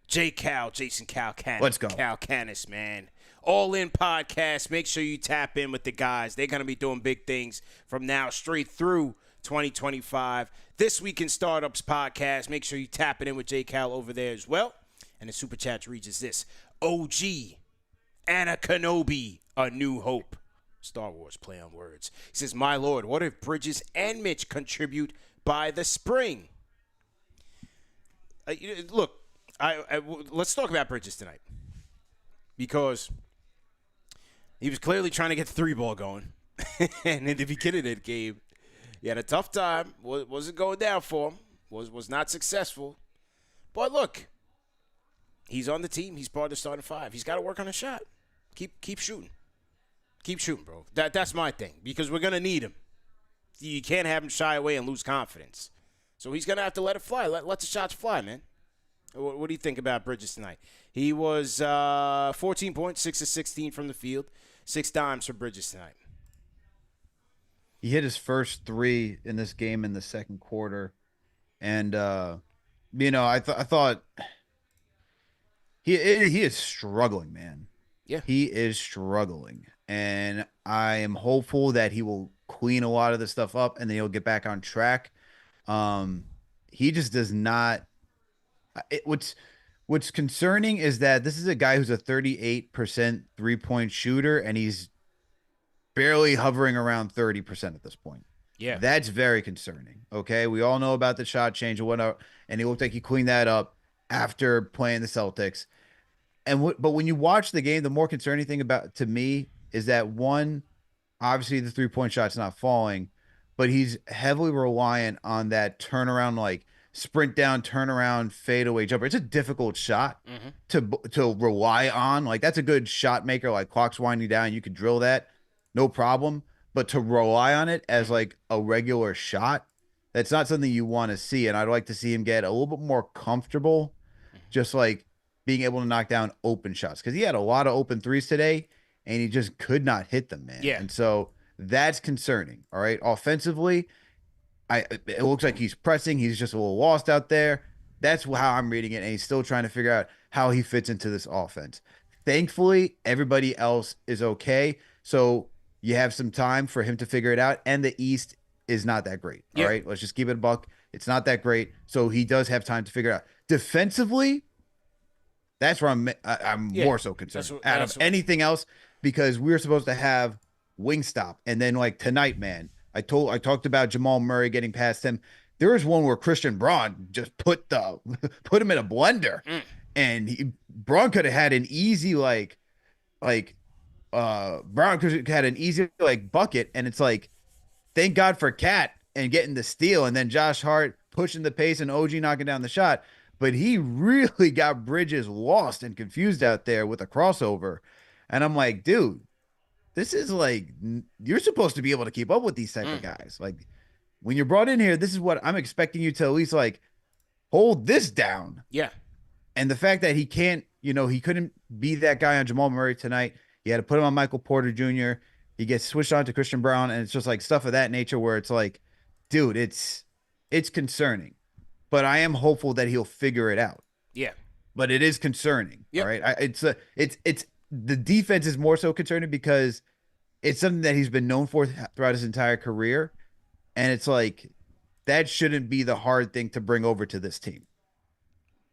Jason Calcanis. Let's go. Calcanis, man. All In Podcast. Make sure you tap in with the guys. They're going to be doing big things from now straight through 2025. This Week in Startups podcast. Make sure you tap it in with J Cal over there as well. And the super chat reads as this. OG, Anna Kenobi, A New Hope. Star Wars play on words. He says, my lord, what if Bridges and Mitch contribute by the spring? Look. Let's talk about Bridges tonight because he was clearly trying to get the 3-ball going. And in the beginning of the game, he had a tough time. Wasn't going down for him. Was not successful. But look, he's on the team. He's part of the starting 5. He's got to work on a shot. Keep shooting. Keep shooting, bro. That's my thing because we're going to need him. You can't have him shy away and lose confidence. So he's going to have to let it fly. Let the shots fly, man. What do you think about Bridges tonight? He was 14 points, 6 of 16 from the field, 6 dimes for Bridges tonight. He hit his first 3 in this game in the second quarter. And, you know, I thought he is struggling, man. Yeah. He is struggling. and I am hopeful that he will clean a lot of this stuff up and then he'll get back on track. He just does not. What's concerning is that this is a guy who's a 38% 3-point shooter, and he's barely hovering around 30% at this point. Yeah. That's very concerning. Okay. We all know about the shot change and whatnot, and it looked like he cleaned that up after playing the Celtics. But when you watch the game, the more concerning thing about to me is that one, obviously the 3-point shot's not falling, but he's heavily reliant on that turnaround, like sprint down, turnaround, fadeaway jumper. It's a difficult shot to rely on. Like that's a good shot maker. Like clock's winding down, you could drill that, no problem. But to rely on it as like a regular shot, that's not something you want to see. And I'd like to see him get a little bit more comfortable, just like being able to knock down open shots, because he had a lot of open threes today and he just could not hit them, man. Yeah. And so that's concerning. All right. Offensively, it looks like he's pressing. He's just a little lost out there. That's how I'm reading it. And he's still trying to figure out how he fits into this offense. Thankfully, everybody else is okay. So you have some time for him to figure it out. And the East is not that great. All right. Let's just keep it a buck. It's not that great. So he does have time to figure it out. Defensively, that's where I'm more so concerned out of anything else, because we were supposed to have Wingstop. And then like tonight, man, I talked about Jamal Murray getting past him. There was one where Christian Braun just put him in a blender, and Braun could have had an easy Braun could have had an easy bucket, and it's like, thank God for Cat and getting the steal, and then Josh Hart pushing the pace and OG knocking down the shot. But he really got Bridges lost and confused out there with a crossover, and I'm like, dude, this is like, you're supposed to be able to keep up with these type of guys. Like when you're brought in here, this is what I'm expecting you to at least like hold this down. Yeah. And the fact that he can't, he couldn't be that guy on Jamal Murray tonight. He had to put him on Michael Porter Jr. He gets switched on to Christian Braun, and it's just like stuff of that nature where it's like, dude, it's concerning. But I am hopeful that he'll figure it out. Yeah. But it is concerning. All right. It's the defense is more so concerning because it's something that he's been known for throughout his entire career. And it's like, that shouldn't be the hard thing to bring over to this team.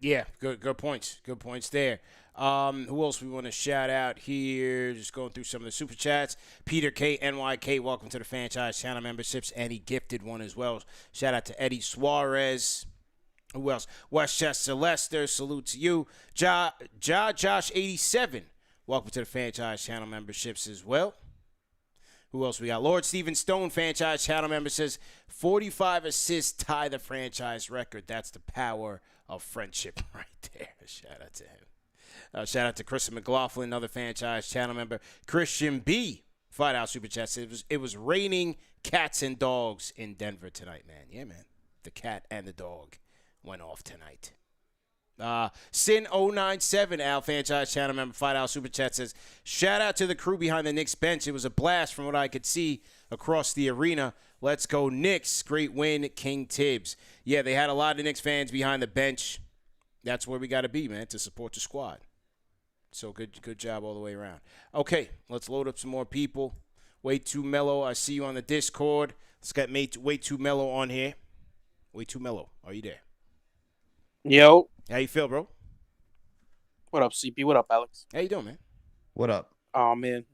Yeah, good points. Good points there. Who else we want to shout out here? Just going through some of the super chats. Peter K, NYK, welcome to the franchise channel memberships, and he gifted one as well. Shout out to Eddie Suarez. Who else? Westchester Lester, salute to you. Josh 87, welcome to the franchise channel memberships as well. Who else we got? Lord Steven Stone, franchise channel member, says 45 assists tie the franchise record. That's the power of friendship right there. Shout out to him. Shout out to Chris McLaughlin, another franchise channel member. Christian B, $5 super chat, says it was raining cats and dogs in Denver tonight, man. Yeah, man. The cat and the dog went off tonight. Sin097, Al franchise channel member, $5 super chat, says shout out to the crew behind the Knicks bench. It was a blast from what I could see across the arena. Let's go Knicks. Great win, King Tibbs. Yeah, they had a lot of Knicks fans behind the bench. That's where we got to be, man, to support the squad. So good job all the way around. Okay, let's load up some more people. Way Too Mellow, I see you on the Discord. Let's get Way Too Mellow on here. Way Too Mellow, are you there? Yo. How you feel, bro? What up, CP? What up, Alex? How you doing, man? What up? Oh, man.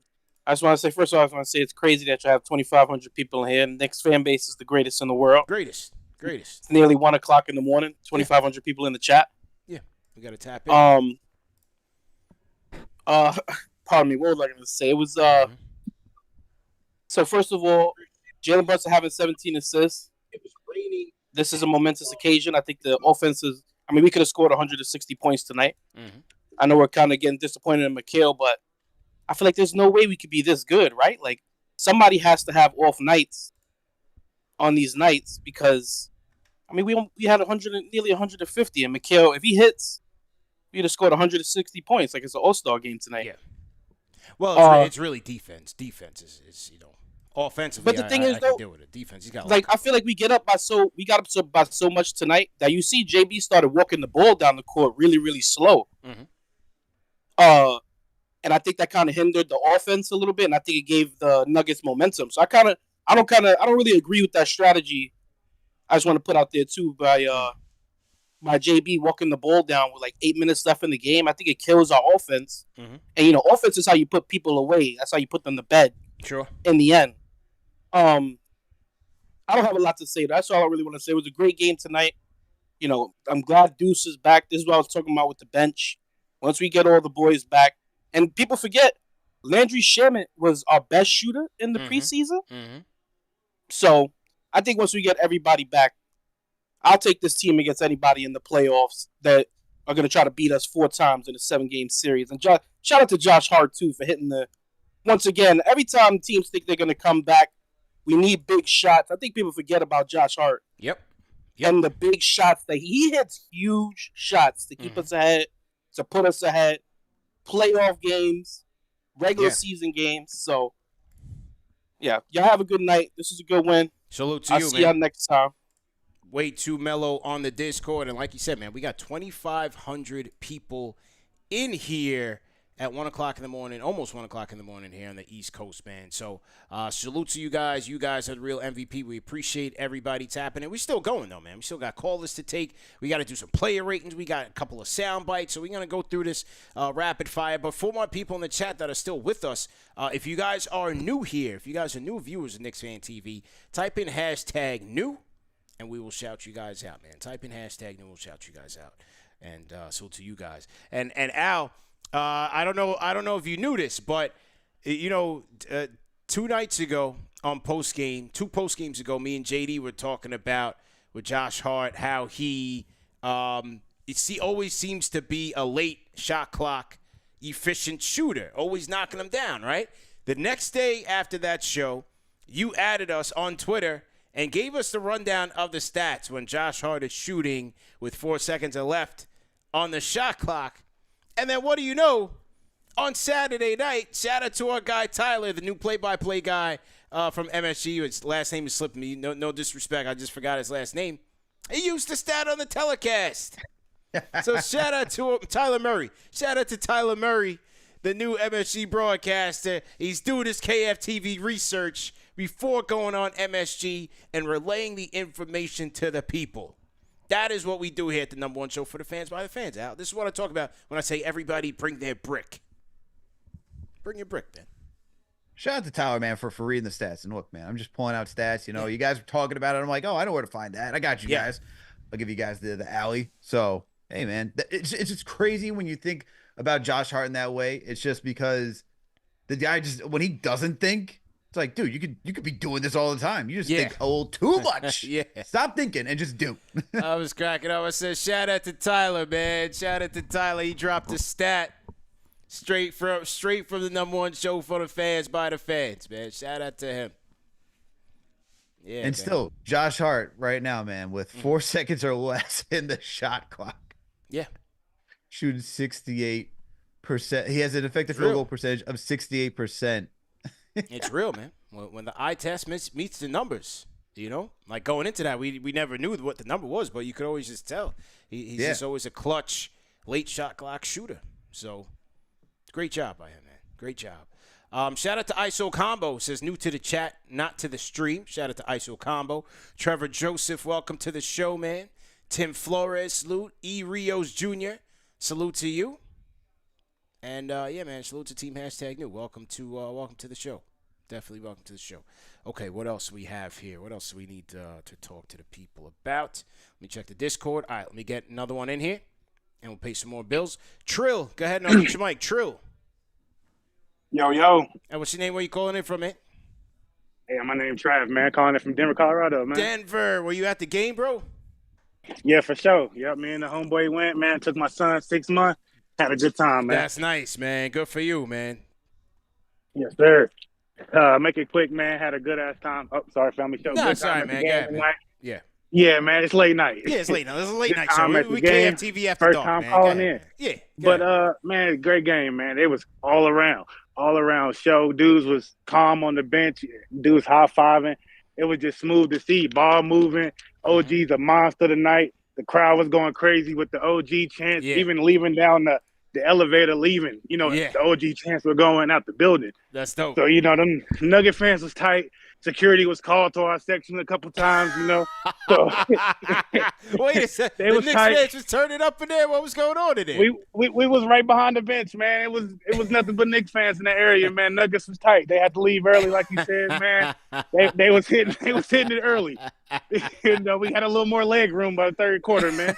I just want to say, first of all, I just want to say it's crazy that you have 2,500 people in here. Knicks fan base is the greatest in the world. Greatest. It's nearly 1 o'clock in the morning. 2,500 people in the chat. Yeah, we got to tap in. Pardon me. What was I going to say? It was So first of all, Jalen Brunson having 17 assists. It was raining. This is a momentous occasion. I think the offense is. I mean, we could have scored 160 points tonight. Mm-hmm. I know we're kind of getting disappointed in Mikhail, but I feel like there's no way we could be this good, right? Like, somebody has to have off nights on these nights because, I mean, we had nearly 150, and Mikhail, if he hits, we'd have scored 160 points. Like, it's an all-star game tonight. Yeah. Well, it's really defense. Defense is offensively. But the thing is, I can deal with it. Defense, he's got like I feel like we got up by so much tonight that you see JB started walking the ball down the court really, really slow. Mm-hmm. and I think that kind of hindered the offense a little bit, and I think it gave the Nuggets momentum. So I don't really agree with that strategy. I just want to put out there too by JB walking the ball down with like 8 minutes left in the game. I think it kills our offense. Mm-hmm. And offense is how you put people away. That's how you put them to bed. Sure. In the end, I don't have a lot to say. That's all I really want to say. It was a great game tonight. I'm glad Deuce is back. This is what I was talking about with the bench. Once we get all the boys back, and people forget, Landry Shamet was our best shooter in the preseason. Mm-hmm. So I think once we get everybody back, I'll take this team against anybody in the playoffs that are going to try to beat us 4 times in a 7-game series. And shout out to Josh Hart, too, for hitting once again, every time teams think they're going to come back, we need big shots. I think people forget about Josh Hart. Yep. And the big shots that he hits, huge shots to keep us ahead, to put us ahead, playoff games, regular season games. So, yeah, y'all have a good night. This is a good win. Salute to I'll you, see man. y'all next time. Way too mellow on the Discord. And like you said, man, we got 2,500 people in here at 1 o'clock in the morning, almost 1 o'clock in the morning here on the East Coast, man. So salute to you guys. You guys are the real MVP. We appreciate everybody tapping in. We're still going, though, man. We still got callers to take. We got to do some player ratings. We got a couple of sound bites. So we're going to go through this rapid fire. But for my people in the chat that are still with us, if you guys are new here, if you guys are new viewers of KnicksFanTV, type in hashtag new, and we will shout you guys out, man. Type in hashtag new, we'll shout you guys out. And so to you guys. And Al, I don't know if you knew this, but 2 nights ago on two post games ago, me and JD were talking about with Josh Hart how he always seems to be a late shot clock efficient shooter, always knocking them down, right? The next day after that show, you added us on Twitter and gave us the rundown of the stats when Josh Hart is shooting with 4 seconds left on the shot clock. And then what do you know? On Saturday night, shout out to our guy Tyler, the new play-by-play guy from MSG. His last name is slipping me. No disrespect. I just forgot his last name. He used the stat on the telecast. So shout out to Tyler Murray. Shout out to Tyler Murray, the new MSG broadcaster. He's doing his KFTV research before going on MSG and relaying the information to the people. That is what we do here at the number one show for the fans by the fans, Al. This is what I talk about when I say everybody bring their brick. Bring your brick, man. Shout out to Tyler, man, for reading the stats. And look, man, I'm just pulling out stats. You guys were talking about it. I'm like, oh, I know where to find that. I got you guys. I'll give you guys the alley. So, hey, man, it's just crazy when you think about Josh Hart in that way. It's just because the guy when he doesn't think, it's like, dude, you could be doing this all the time. You just think a little too much. Stop thinking and just do. I was cracking up. I said, shout out to Tyler, man. Shout out to Tyler. He dropped a stat straight from the number one show for the fans by the fans, man. Shout out to him. Yeah. And still, Josh Hart right now, man, with 4 seconds or less in the shot clock. Yeah. Shooting 68%. He has an effective field goal percentage of 68%. It's real, man. When the eye test meets the numbers, like going into that, we never knew what the number was, but you could always just tell. He's just always a clutch late shot clock shooter. So great job by him, man. Great job. Shout out to ISO Combo. Says new to the chat, not to the stream. Shout out to ISO Combo. Trevor Joseph, welcome to the show, man. Tim Flores, salute. E. Rios Jr., salute to you. And, man, salute to Team Hashtag New. Welcome to the show. Definitely welcome to the show. Okay, what else we have here? What else do we need to talk to the people about? Let me check the Discord. All right, let me get another one in here, and we'll pay some more bills. Trill, go ahead and unmute your mic. Trill. Yo. And what's your name? Where you calling in from, man? Hey, my name's Trav, man. Calling it from Denver, Colorado, man. Denver. Were you at the game, bro? Yeah, for sure. Yep, me and the homeboy went, man. Took my son 6 months. Had a good time, man. That's nice, man. Good for you, man. Yes, sir. Make it quick, man. Had a good-ass time. Oh, sorry, family show. No, sorry, man. Go ahead, man. Yeah. Yeah, man. It's late night. Yeah, it's late night. It's a late night show. Time We game. KFTV after First dark, time man. calling in. Yeah. But, man, great game, man. It was all around show. Dudes was calm on the bench. Dudes high-fiving. It was just smooth to see. Ball moving. OG's a monster tonight. The crowd was going crazy with the OG chants, even leaving down the the elevator leaving. You know, Yeah. the OG Chancellor going out the building. That's dope. So, you know, them Nugget fans was tight. Security was called to our section a couple times, you know. So Wait a second. they The was Knicks tight. fans was turning up in there. What was going on in there? We was right behind the bench, man. It was nothing but Knicks fans in the area, man. Nuggets was tight. They had to leave early, like you said, man. They was hitting it early. You know, we had a little more leg room by the third quarter, man.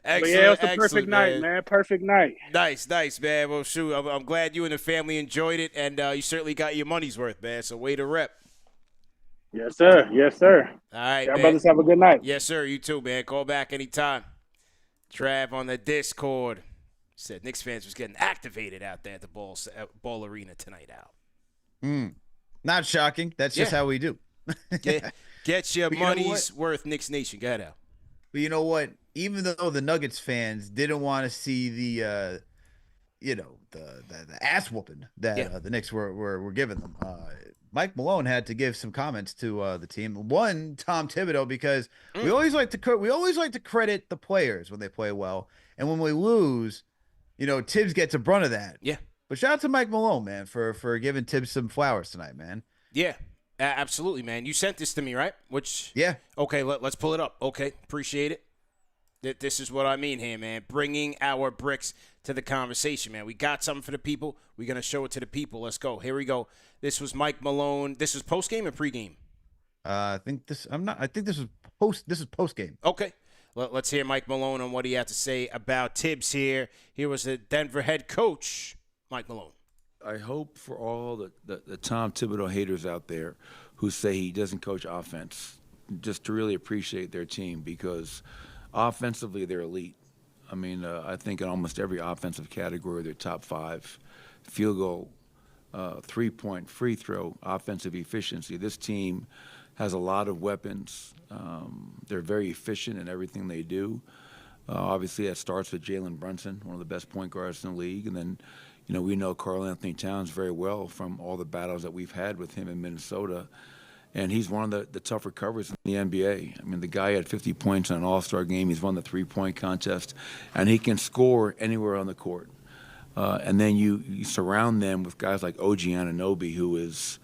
Excellent, But yeah, it was a perfect excellent, night, man. Perfect night. Nice, man. Well, shoot, I'm glad you and the family enjoyed it, and you certainly got your money's worth, man. So way to rep. Yes, sir. Yes, sir. All right, Y'all man. brothers have a good night. Yes, sir. You too, man. Call back anytime. Trav on the Discord said Knicks fans was getting activated out there at the ball arena tonight, Al. Not shocking. That's just how we do. Get your But you know money's worth, Knicks Nation. Go ahead, Al. But you know what? Even though the Nuggets fans didn't want to see the ass whooping that the Knicks were giving them, Mike Malone had to give some comments to the team. One, Tom Thibodeau, because we always like to credit the players when they play well, and when we lose, you know, Tibbs gets a brunt of that. Yeah. But shout out to Mike Malone, man, for giving Tibbs some flowers tonight, man. Yeah. Absolutely, man. You sent this to me, right? Okay, let's pull it up. Okay, appreciate it. This is what I mean here, man. Bringing our bricks to the conversation, man. We got something for the people. We're going to show it to the people. Let's go. Here we go. This was Mike Malone. This was post-game or pre-game? I think this is post-game. Okay. Let's hear Mike Malone on what he had to say about Tibbs here. Here was the Denver head coach, Mike Malone. I hope for all the Tom Thibodeau haters out there who say he doesn't coach offense, just to really appreciate their team, because offensively they're elite. I mean, I think in almost every offensive category they're top 5. Field goal, 3-point, free throw, offensive efficiency. This team has a lot of weapons. They're very efficient in everything they do. Obviously, that starts with Jalen Brunson, one of the best point guards in the league, and then, you know, we know Karl Anthony Towns very well from all the battles that we've had with him in Minnesota. And he's one of the tougher covers in the NBA. I mean, the guy had 50 points in an all-star game. He's won the three-point contest. And he can score anywhere on the court. And then you surround them with guys like OG Anunoby, who is,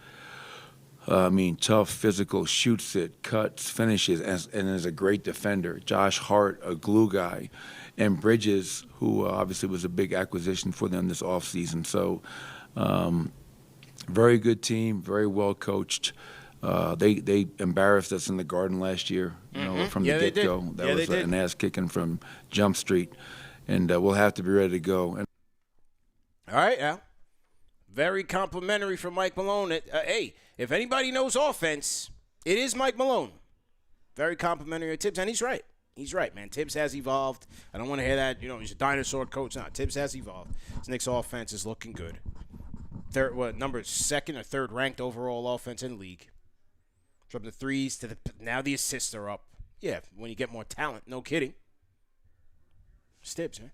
tough, physical, shoots it, cuts, finishes, and is a great defender. Josh Hart, a glue guy. And Bridges, who obviously was a big acquisition for them this offseason. So very good team, very well coached. They embarrassed us in the Garden last year, from the get-go. That was an ass kicking from Jump Street, and we'll have to be ready to go. All right, Al. Very complimentary from Mike Malone. Hey, if anybody knows offense, it is Mike Malone. Very complimentary of Tibbs, and he's right. He's right, man. Tibbs has evolved. I don't want to hear that, he's a dinosaur coach. No, Tibbs has evolved. His Knicks offense is looking good. Second or third ranked overall offense in the league. From the threes to now the assists are up. Yeah, when you get more talent, no kidding. Tibbs, man.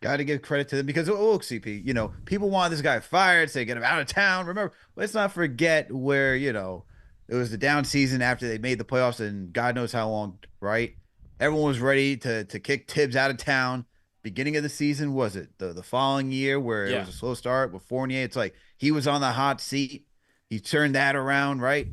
Got to give credit to them because, look, CP, people want this guy fired, say get him out of town. Remember, let's not forget where, it was the down season after they made the playoffs and God knows how long, right? Everyone was ready to kick Tibbs out of town. Beginning of the season, was it the following year where it was a slow start with Fournier? It's like he was on the hot seat. He turned that around, right?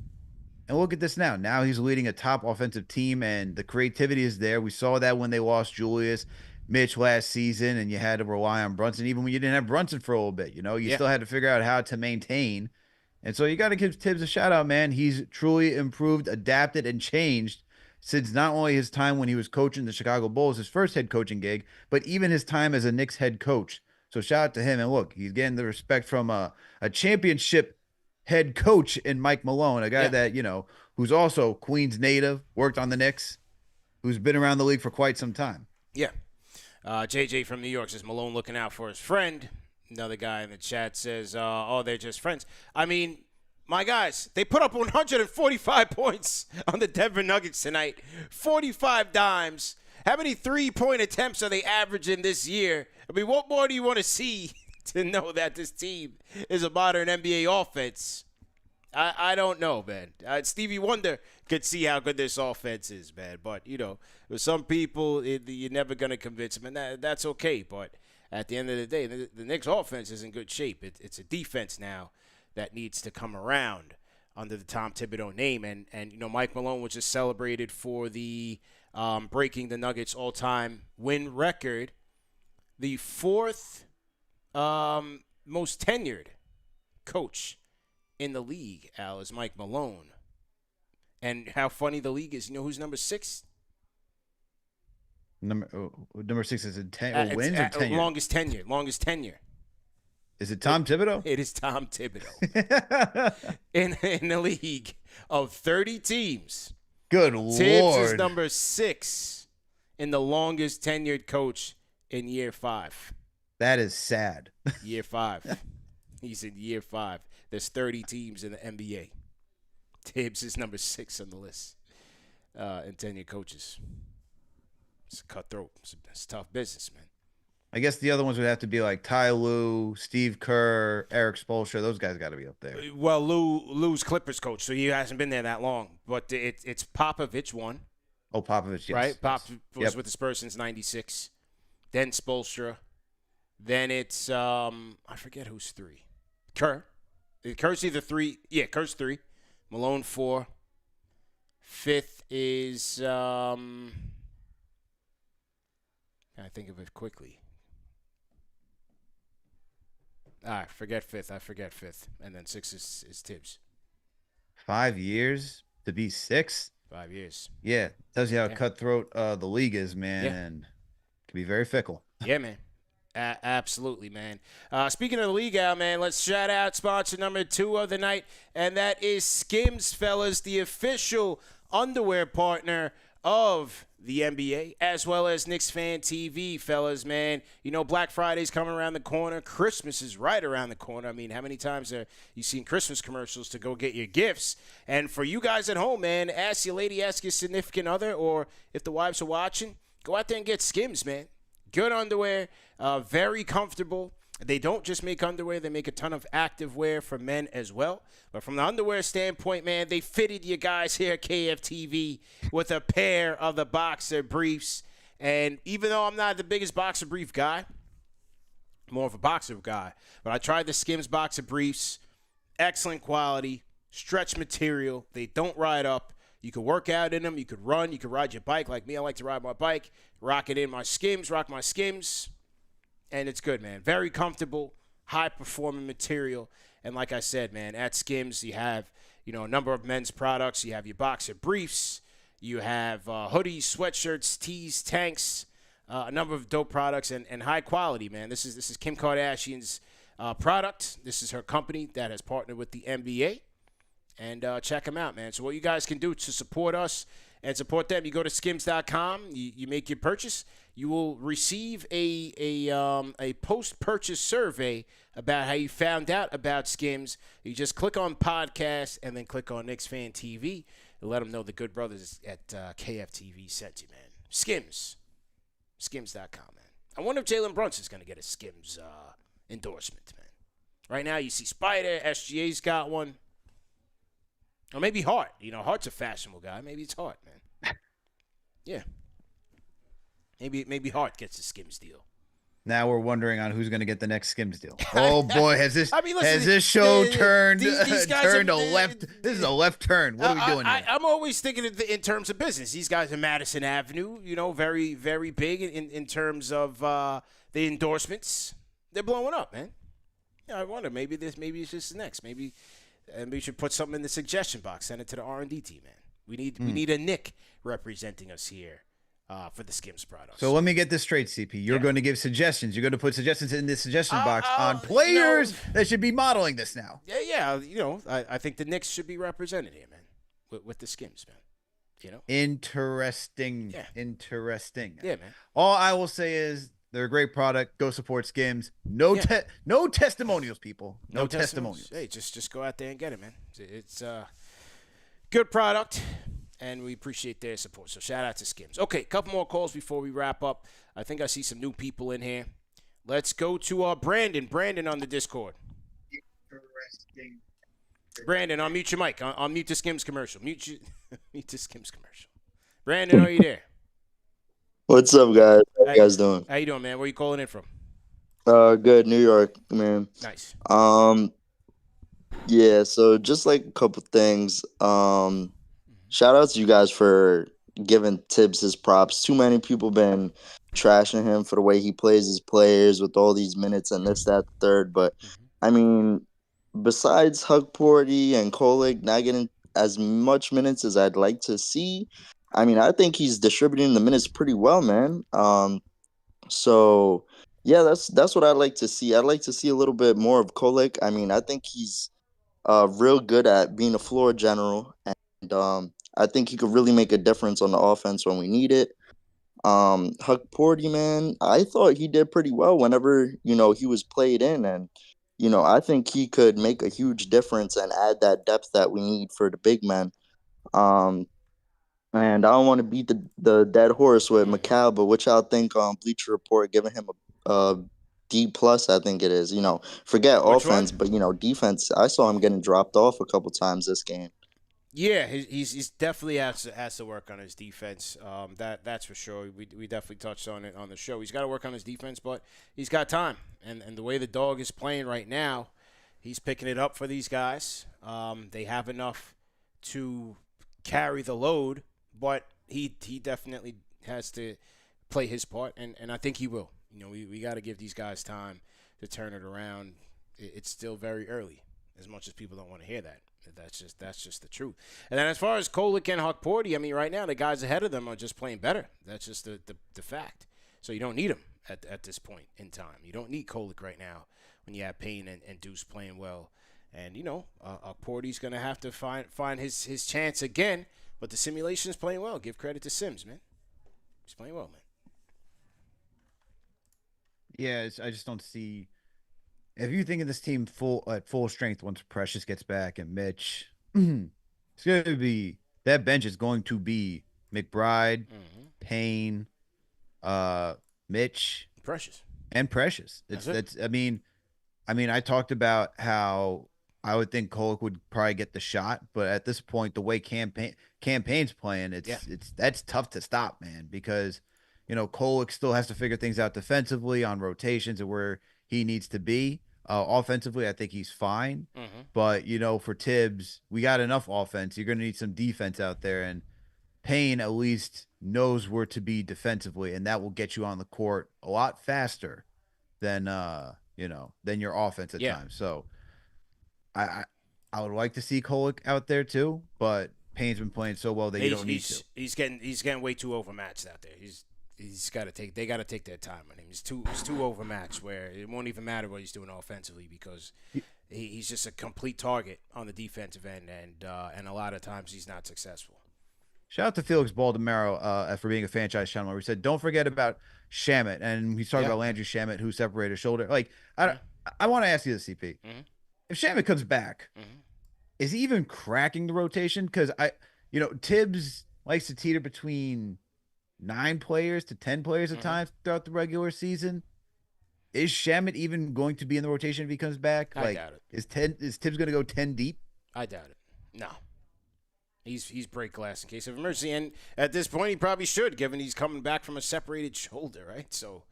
And look at this now. Now he's leading a top offensive team, and the creativity is there. We saw that when they lost Julius, Mitch last season, and you had to rely on Brunson. Even when you didn't have Brunson for a little bit, you still had to figure out how to maintain. And so you got to give Tibbs a shout out, man. He's truly improved, adapted, and changed since not only his time when he was coaching the Chicago Bulls, his first head coaching gig, but even his time as a Knicks head coach. So shout out to him. And look, he's getting the respect from a championship head coach in Mike Malone, a guy that, who's also Queens native, worked on the Knicks, who's been around the league for quite some time. Yeah. JJ from New York says Malone looking out for his friend. Another guy in the chat says, they're just friends. I mean, my guys, they put up 145 points on the Denver Nuggets tonight. 45 dimes. How many three-point attempts are they averaging this year? I mean, what more do you want to see to know that this team is a modern NBA offense? I don't know, man. Stevie Wonder could see how good this offense is, man. But, with some people, you're never going to convince them, and that's okay. But at the end of the day, the Knicks offense is in good shape. It's a defense now that needs to come around under the Tom Thibodeau name. And Mike Malone was just celebrated for the breaking the Nuggets all-time win record, the fourth most tenured coach in the league, Al, is Mike Malone. And how funny the league is. You know who's number 6? Number 6 is it wins or tenure? Longest tenure. Is it Tom Thibodeau? It is Tom Thibodeau. in the league of 30 teams. Good Tibbs Lord. is number 6 in the longest tenured coach in year 5. That is sad. Year 5. He's in year 5. There's 30 teams in the NBA. Tibbs is number 6 on the list in tenured coaches. It's a cutthroat. It's tough business, man. I guess the other ones would have to be like Ty Lue, Steve Kerr, Eric Spoelstra. Those guys got to be up there. Well, Lou's Clippers coach, so he hasn't been there that long. But it's Popovich one. Oh, Popovich, yes. Right? Popovich was Yep. with the Spurs since 96. Then Spoelstra. Then it's, I forget who's 3. Kerr. Kerr's either 3. Yeah, Kerr's 3. Malone 4. 5th is, I think of it quickly. Forget 5th. And then 6 is Tibbs. 5 years to be 6? 5 years. Yeah. Tells you how cutthroat the league is, man. Yeah. And can be very fickle. Yeah, man. Absolutely, man. Speaking of the league, Al, man, let's shout out sponsor number 2 of the night, and that is Skims, fellas, the official underwear partner of the NBA, as well as KnicksFanTV, fellas, man. Black Friday's coming around the corner. Christmas is right around the corner. I mean, how many times have you seen Christmas commercials to go get your gifts? And for you guys at home, man, ask your lady, ask your significant other, or if the wives are watching, go out there and get Skims, man. Good underwear, very comfortable. They don't just make underwear. They make a ton of active wear for men as well. But from the underwear standpoint, man, they fitted you guys here at KFTV with a pair of the boxer briefs. And even though I'm not the biggest boxer brief guy, more of a boxer guy, but I tried the Skims boxer briefs. Excellent quality, stretch material. They don't ride up. You could work out in them. You could run. You could ride your bike. Like me, I like to ride my bike. Rock it in my Skims. Rock my Skims. And it's good, man. Very comfortable, high-performing material. And like I said, man, at Skims, you have, a number of men's products. You have your boxer briefs. You have hoodies, sweatshirts, tees, tanks, a number of dope products and high quality, man. This is Kim Kardashian's product. This is her company that has partnered with the NBA. And check them out, man. So what you guys can do to support us and support them, you go to skims.com, you make your purchase. You will receive a post-purchase survey about how you found out about Skims. You just click on podcast and then click on Knicks Fan TV and let them know the good brothers at KFTV sent you, man. Skims. Skims.com, man. I wonder if Jalen Brunson's going to get a Skims endorsement, man. Right now you see Spider, SGA's got one. Or maybe Hart. Hart's a fashionable guy. Maybe it's Hart, man. Yeah. Maybe Hart gets a Skims deal. Now we're wondering on who's going to get the next Skims deal. Oh boy, has listen, this show turned these guys turned a left? This is a left turn. What are we doing here? I'm always thinking in terms of business. These guys in Madison Avenue, very, very big in terms of the endorsements. They're blowing up, man. I wonder maybe it's just next. Maybe we should put something in the suggestion box. Send it to the R&D team, man. We need a Nick representing us here. For the Skims products. So let me get this straight, CP. You're going to give suggestions. You're going to put suggestions in the suggestion box on players that should be modeling this now. Yeah. I think the Knicks should be represented here, man, with the Skims, man. Interesting. Yeah. Interesting. Yeah, man. All I will say is they're a great product. Go support Skims. No testimonials, people. No testimonials. Hey, just go out there and get it, man. It's good product. And we appreciate their support. So shout out to Skims. Okay, a couple more calls before we wrap up. I think I see some new people in here. Let's go to Brandon. Brandon on the Discord. Brandon, unmute your mic. Unmute the Skims commercial. Mute the Skims commercial. Brandon, are you there? What's up, guys? How you guys doing? How you doing, man? Where you calling in from? Good, New York, man. Nice. Yeah, so just like a couple things. Shout out to you guys for giving Tibbs his props. Too many people been trashing him for the way he plays his players with all these minutes and this, that, third. But I mean, besides Hug Porty and Kolek not getting as much minutes as I'd like to see, I mean, I think he's distributing the minutes pretty well, man. So yeah, that's what I'd like to see. I'd like to see a little bit more of Kolek. I mean, I think he's real good at being a floor general, and I think he could really make a difference on the offense when we need it. Huck Porty, man, I thought he did pretty well whenever he was played in, and I think he could make a huge difference and add that depth that we need for the big men. And I don't want to beat the dead horse with McCall, but which I think Bleacher Report giving him a D plus, I think it is. Forget Which offense, one? but defense. I saw him getting dropped off a couple times this game. Yeah, he's definitely has to work on his defense. That's for sure. We definitely touched on it on the show. He's got to work on his defense, but he's got time. And the way the dog is playing right now, he's picking it up for these guys. They have enough to carry the load, but he definitely has to play his part, and I think he will. We got to give these guys time to turn it around. It's still very early, as much as people don't want to hear that. That's just the truth. And then as far as Kolek and Huck Porty, I mean, right now the guys ahead of them are just playing better. That's just the fact. So you don't need them at this point in time. You don't need Kolek right now when you have Payne and Deuce playing well. And Porty's gonna have to find his chance again. But the simulation's playing well. Give credit to Sims, man. He's playing well, man. Yeah, I just don't see. If you think of this team at full strength once Precious gets back and Mitch, it's going to be that bench is going to be McBride, Payne, Mitch, Precious. I mean, I talked about how I would think Kolek would probably get the shot, but at this point, the way campaign's playing, that's tough to stop, man, because Kolek still has to figure things out defensively on rotations and where he needs to be. Offensively, I think he's fine. But, for Tibbs, we got enough offense. You're going to need some defense out there. And Payne at least knows where to be defensively, and that will get you on the court a lot faster than your offense at times. So I would like to see Kolek out there too, but Payne's been playing so well that you don't need to. He's getting way too overmatched out there. They got to take their time on him. He's too overmatched where it won't even matter what he's doing offensively because he's just a complete target on the defensive end, and a lot of times he's not successful. Shout out to Felix Baldemaro for being a franchise channel. We said don't forget about Shamet, and he's talking about Landry Shamet who separated his shoulder. Like I want to ask you this, CP. If Shamet comes back, is he even cracking the rotation? Because Tibbs likes to teeter between 9 players to 10 players at times throughout the regular season. Is Shamet even going to be in the rotation if he comes back? I doubt it. Is Tibbs going to go 10 deep? I doubt it. No. He's break glass in case of emergency, and at this point he probably should, given he's coming back from a separated shoulder, right? So,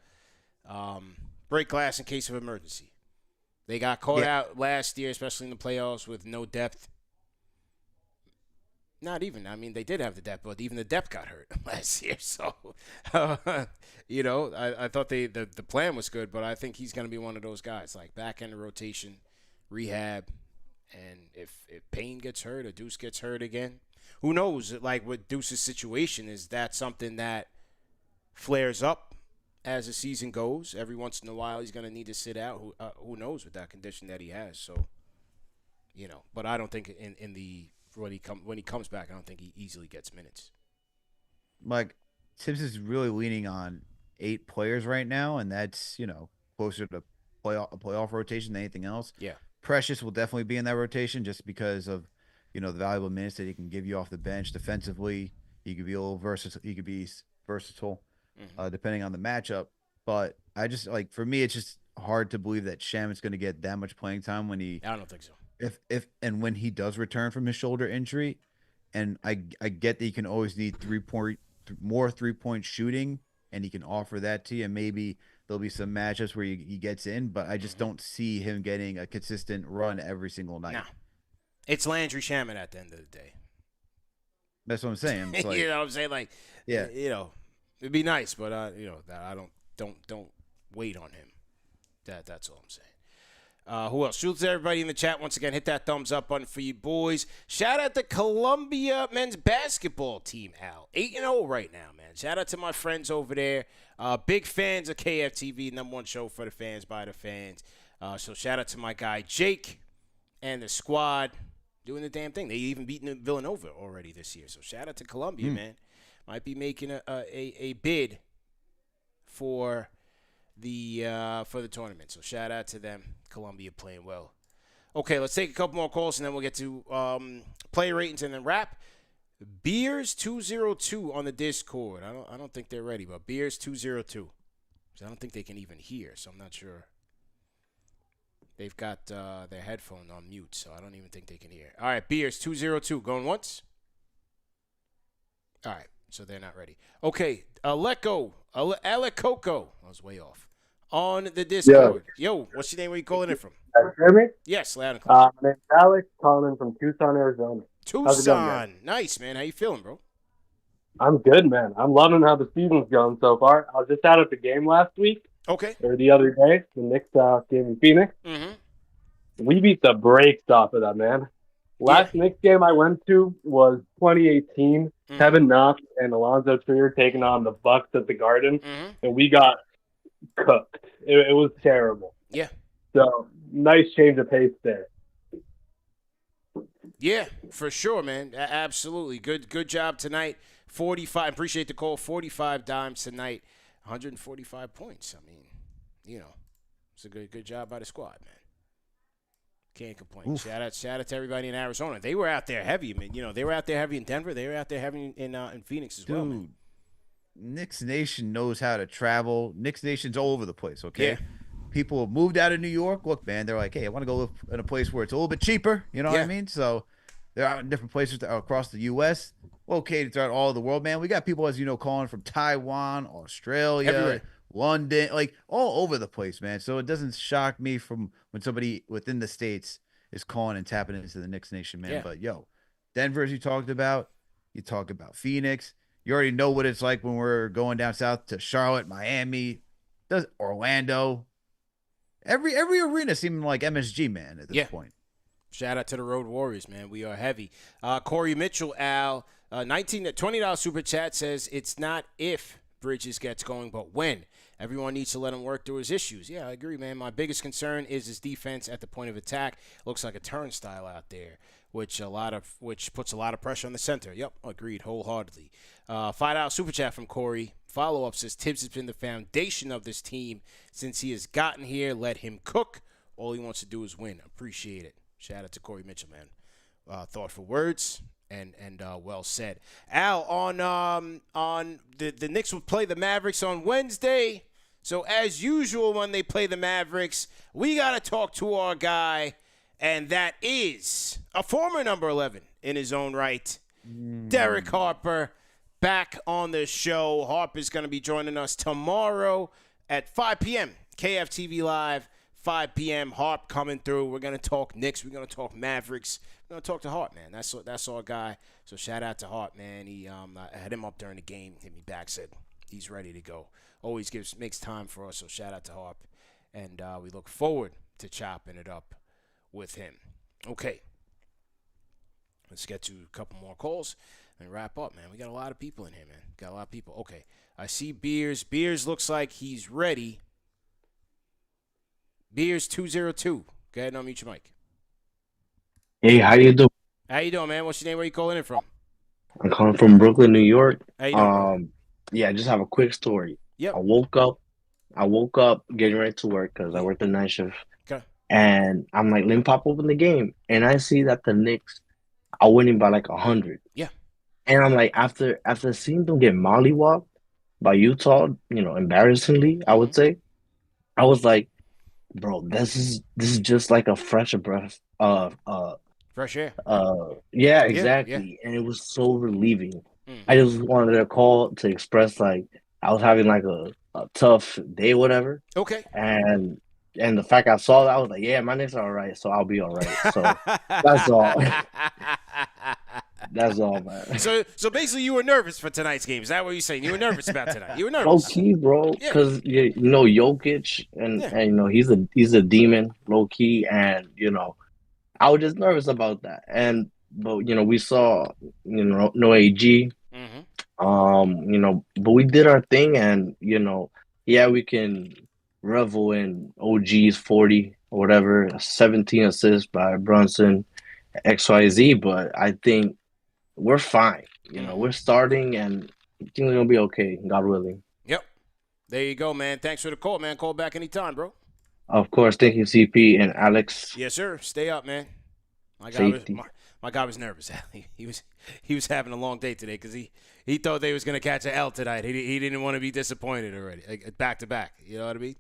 break glass in case of emergency. They got caught out last year, especially in the playoffs, with no depth. Not even. I mean, they did have the depth, but even the depth got hurt last year. So, I thought the plan was good, but I think he's going to be one of those guys, like back end of rotation, rehab, and if Payne gets hurt or Deuce gets hurt again, who knows? Like with Deuce's situation, is that something that flares up as the season goes? Every once in a while, he's going to need to sit out. Who knows with that condition that he has? So, but I don't think when he comes back, I don't think he easily gets minutes. Like Tibbs is really leaning on 8 players right now, and that's closer to a playoff rotation than anything else. Yeah, Precious will definitely be in that rotation just because of the valuable minutes that he can give you off the bench defensively. He could be a little versatile. He could be versatile, depending on the matchup. But I just for me, it's just hard to believe that Shamet's going to get that much playing time when he. I don't think so. if and when he does return from his shoulder injury, and I get that you can always need more 3-point shooting, and he can offer that to you. And maybe there'll be some matchups where he gets in, but I just don't see him getting a consistent run every single night. No, it's Landry Shamet at the end of the day. That's what I'm saying. It's like, you know what I'm saying? Like, yeah, it'd be nice, but I don't wait on him. That's all I'm saying. Who else? Salute to everybody in the chat. Once again, hit that thumbs up button for you boys. Shout out to Columbia men's basketball team, Al. 8-0 right now, man. Shout out to my friends over there. Big fans of KFTV, number one show for the fans, by the fans. So shout out to my guy Jake and the squad doing the damn thing. They even beaten Villanova already this year. So shout out to Columbia, man. Might be making a bid for the tournament. So shout out to them. Columbia playing well. Okay, let's take a couple more calls and then we'll get to player ratings and then wrap. Beers 202 on the Discord. I don't think they're ready, but Beers 202. So I don't think they can even hear, so I'm not sure. They've got their headphone on mute, so I don't even think they can hear. All right, Beers 202 going once. All right, so they're not ready. Okay, Aleco. I was way off. On the Discord. Yo, what's your name? Where you calling in from? Hear me? Yes, loud and clear. My name's Alex, calling in from Tucson, Arizona. Tucson. Nice, man. How you feeling, bro? I'm good, man. I'm loving how the season's going so far. I was just out at the game last week. Okay. Or the other day. The Knicks game in Phoenix. Mm-hmm. We beat the brakes off of that, man. Last Knicks game I went to was 2018. Kevin Knox and Alonzo Trier taking on the Bucks at the Garden. And we got cooked. It was terrible. Yeah. So, nice change of pace there. Yeah, for sure, man. Absolutely. Good job tonight. 45. Appreciate the call. 45 dimes tonight. 145 points. I mean, it's a good job by the squad, man. Can't complain. Shout out to everybody in Arizona. They were out there heavy, man. They were out there heavy in Denver. They were out there heavy in Phoenix as well, man. Knicks Nation knows how to travel. Knicks Nation's all over the place, okay? Yeah. People have moved out of New York. Look, man, they're like, hey, I want to go live in a place where it's a little bit cheaper. You know what I mean? So they're out in different places across the U.S., located throughout all of the world, man. We got people, as you know, calling from Taiwan, Australia, everywhere. London, like all over the place, man. So it doesn't shock me from when somebody within the States is calling and tapping into the Knicks Nation, man. Yeah. But, Denver, as you talked about, you talk about Phoenix. You already know what it's like when we're going down south to Charlotte, Miami, Orlando. Every arena seeming like MSG, man, at this point. Shout out to the Road Warriors, man. We are heavy. Corey Mitchell, Al, $20 super chat says it's not if Bridges gets going, but when. Everyone needs to let him work through his issues. Yeah, I agree, man. My biggest concern is his defense at the point of attack. Looks like a turnstile out there, which puts a lot of pressure on the center. Yep, agreed wholeheartedly. $5 super chat from Corey. Follow-up says Tibbs has been the foundation of this team since he has gotten here. Let him cook. All he wants to do is win. Appreciate it. Shout out to Corey Mitchell, man. Thoughtful words and well said. Al, on the Knicks will play the Mavericks on Wednesday. So as usual, when they play the Mavericks, we got to talk to our guy, and that is a former number 11 in his own right, Derek Harper, back on the show. Harp is going to be joining us tomorrow at 5 p.m. KFTV Live, 5 p.m. Harp coming through. We're going to talk Knicks. We're going to talk Mavericks. We're going to talk to Harp, man. That's our guy. So shout out to Harp, man. He I had him up during the game, hit me back, said he's ready to go. Always makes time for us. So shout out to Harp, and we look forward to chopping it up with him. Okay, let's get to a couple more calls and wrap up, man. We got a lot of people in here, man. Got a lot of people. Okay, I see Beers. Beers looks like he's ready. Beers 202. Go ahead and unmute your mic. Hey, how you doing? How you doing, man? What's your name? Where you calling in from? I'm calling from Brooklyn, New York. How you doing? Yeah, I just have a quick story. Yep. I woke up getting ready to work because I work the night shift. Okay. And I'm like, let me pop open the game. And I see that the Knicks are winning by like 100. Yeah. And I'm like, after seeing them get mollywopped by Utah, embarrassingly, I would say, I was like, bro, this is just like a fresh breath Fresh air. Yeah, Yeah, exactly. And it was so relieving. Mhm. I just wanted to call to express like I was having like a tough day, whatever. Okay. And the fact I saw that, I was like, yeah, my Knicks are all right, so I'll be all right. So that's all. That's all, man. So basically, you were nervous for tonight's game. Is that what you're saying? You were nervous about tonight. You were Low nervous. key, bro, Yeah. because you know Jokic and Yeah. and you know he's a demon, low key, and you know I was just nervous about that. But you know we saw no AG, you know, but we did our thing, and you know, yeah, we can revel in OG's 40 or whatever, 17 assists by Brunson, XYZ, but I think we're fine. You know, we're starting, and I think we're gonna be okay, God willing. Yep. There you go, man. Thanks for the call, man. Call back anytime, bro. Of course, thank you, CP and Alex. Yes, sir. Stay up, man. My guy was nervous. he was having a long day today because he thought they was gonna catch an L tonight. He didn't want to be disappointed already, like, back to back. You know what I mean?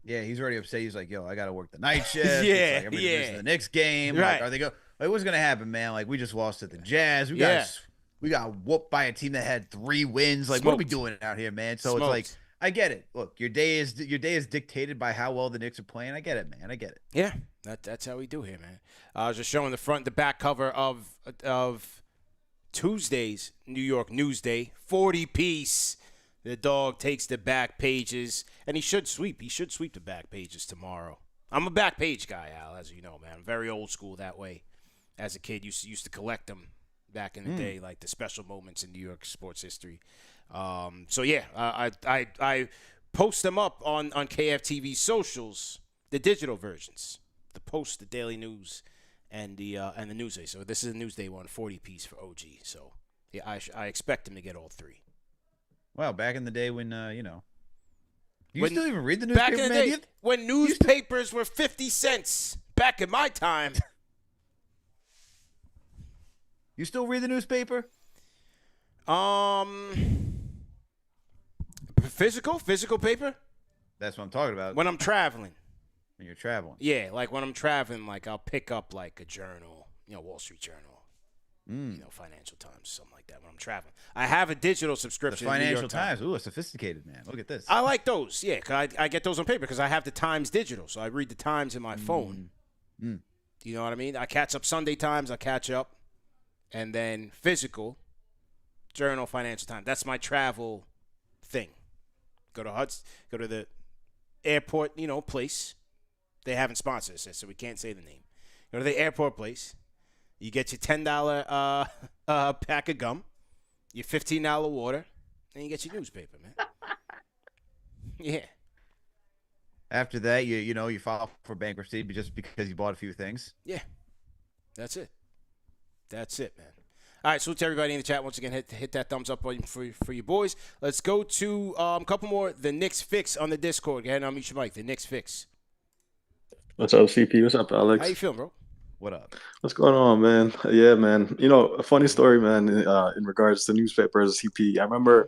Yeah, he's already upset. He's like, "Yo, I gotta work the night shift. Yeah, it's like yeah. missing the Knicks game. Right. Like, are they go? Like, what's gonna happen, man? Like, we just lost to the Jazz. We got whooped by a team that had 3 wins. Like, what are we doing out here, man? So it's like, I get it. Look, your day is dictated by how well the Knicks are playing. I get it, man. I get it. Yeah, that's how we do here, man. I was just showing the front and the back cover of Tuesday's New York Newsday, 40-piece. The dog takes the back pages, and he should sweep. He should sweep the back pages tomorrow. I'm a back page guy, Al, as you know, man. I'm very old school that way. As a kid, used to collect them back in the day, like the special moments in New York sports history. So yeah, I post them up on KFTV socials, the digital versions, the Post, the Daily News, and the Newsday. So this is a Newsday one, 40-piece for OG. So yeah, I expect him to get all 3. Well, back in the day when you know, you still even read the newspaper, back in the man? day when newspapers were 50 cents. Back in my time. You still read the newspaper? Physical paper? That's what I'm talking about. When I'm traveling. When you're traveling. Yeah, like when I'm traveling, like I'll pick up like a journal, Wall Street Journal, Financial Times, something like that when I'm traveling. I have a digital subscription. The Financial Times. Ooh, a sophisticated man. Look at this. I like those. Yeah, 'cause I get those on paper because I have the Times digital, so I read the Times in my phone. You know what I mean? I catch up Sunday Times. I catch up, and then physical journal, Financial Times. That's my travel thing. Go to the airport, place. They haven't sponsored us, so we can't say the name. Go to the airport place. You get your $10 pack of gum, your $15 water, and you get your newspaper, man. Yeah. After that, you file for bankruptcy just because you bought a few things. Yeah. That's it. That's it, man. All right, salute to everybody in the chat. Once again, hit that thumbs up button for you boys. Let's go to a couple more. The Knicks Fix on the Discord. Go ahead and unmute your mic. The Knicks Fix. What's up, CP? What's up, Alex? How you feeling, bro? What up? What's going on, man? Yeah, man. A funny story, man, in regards to newspapers, CP. I remember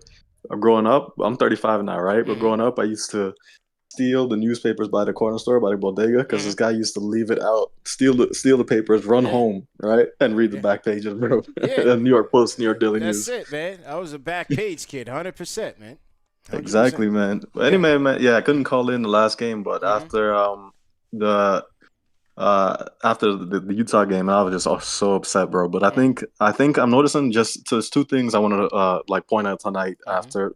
growing up, I'm 35 now, right? But growing up, I used to steal the newspapers by the corner store, by the bodega, because this guy used to leave it out, steal the papers, run home, right? And read the back pages, bro. The New York Post, New York Daily News. That's it, man. I was a back page kid, 100%, man. 100%. Exactly, man. But anyway, man, I couldn't call in the last game, but after the Utah game, I was just so upset, bro. But I think I'm noticing there's 2 things I wanted to point out tonight after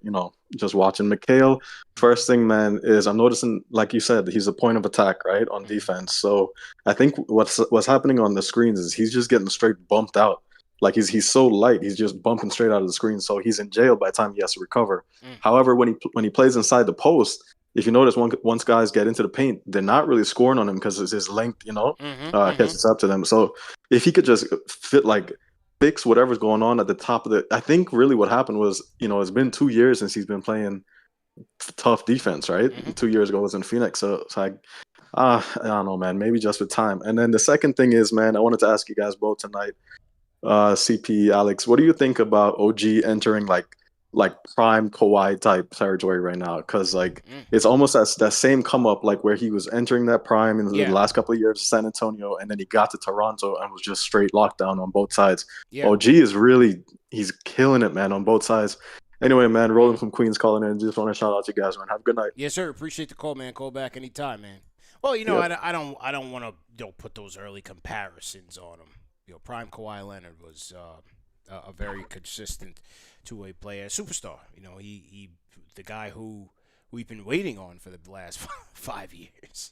just watching McHale. First thing, man, is I'm noticing, like you said, he's a point of attack, right, on defense. So I think what's happening on the screens is he's just getting straight bumped out. Like he's so light, he's just bumping straight out of the screen. So he's in jail by the time he has to recover. However, when he plays inside the post, if you notice, once guys get into the paint, they're not really scoring on him because his length, catches up to them. So if he could just fix whatever's going on at the top of I think really what happened was, it's been 2 years since he's been playing tough defense, right? 2 years ago was in Phoenix. So it's like, I don't know, man, maybe just with time. And then the second thing is, man, I wanted to ask you guys both tonight, CP, Alex, what do you think about OG entering like prime Kawhi type territory right now, because like it's almost that same come up like where he was entering that prime in the last couple of years of San Antonio, and then he got to Toronto and was just straight lockdown on both sides. OG is really, he's killing it, man, on both sides. Anyway, man, Roland from Queens calling in. Just want to shout out to you guys, man. Have a good night. Yes, sir. Appreciate the call, man. Call back anytime, man. Well, you know, I don't want to put those early comparisons on him. You know, prime Kawhi Leonard was a very consistent two-way player, superstar. You know, he the guy who we've been waiting on for the last 5 years.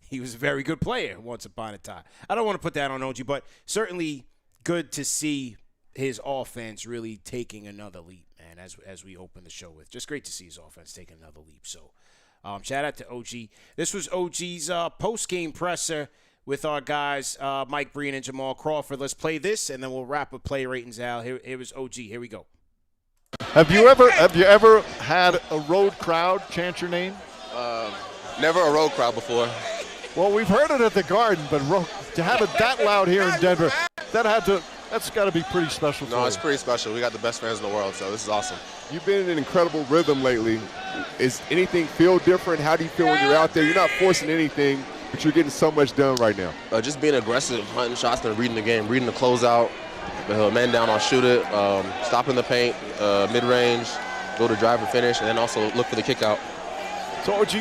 He was a very good player once upon a time. I don't want to put that on OG, but certainly good to see his offense really taking another leap, man, as we open the show with. Just great to see his offense taking another leap. So shout out to OG. This was OG's post-game presser with our guys, Mike Breen and Jamal Crawford. Let's play this, and then we'll wrap with play ratings, Al. Here was OG. Here we go. Have you ever had a road crowd chant your name? Never a road crowd before. Well, we've heard it at the Garden, but to have it that loud here in Denver, that's got to be pretty special. No, it's pretty special. We got the best fans in the world, so this is awesome. You've been in an incredible rhythm lately. Is anything feel different? How do you feel when you're out there? You're not forcing anything, but you're getting so much done right now. Just being aggressive, hunting shots, and reading the game, reading the closeout, man down on shoot it, stop in the paint, mid-range, go to drive and finish, and then also look for the kick out. So, OG,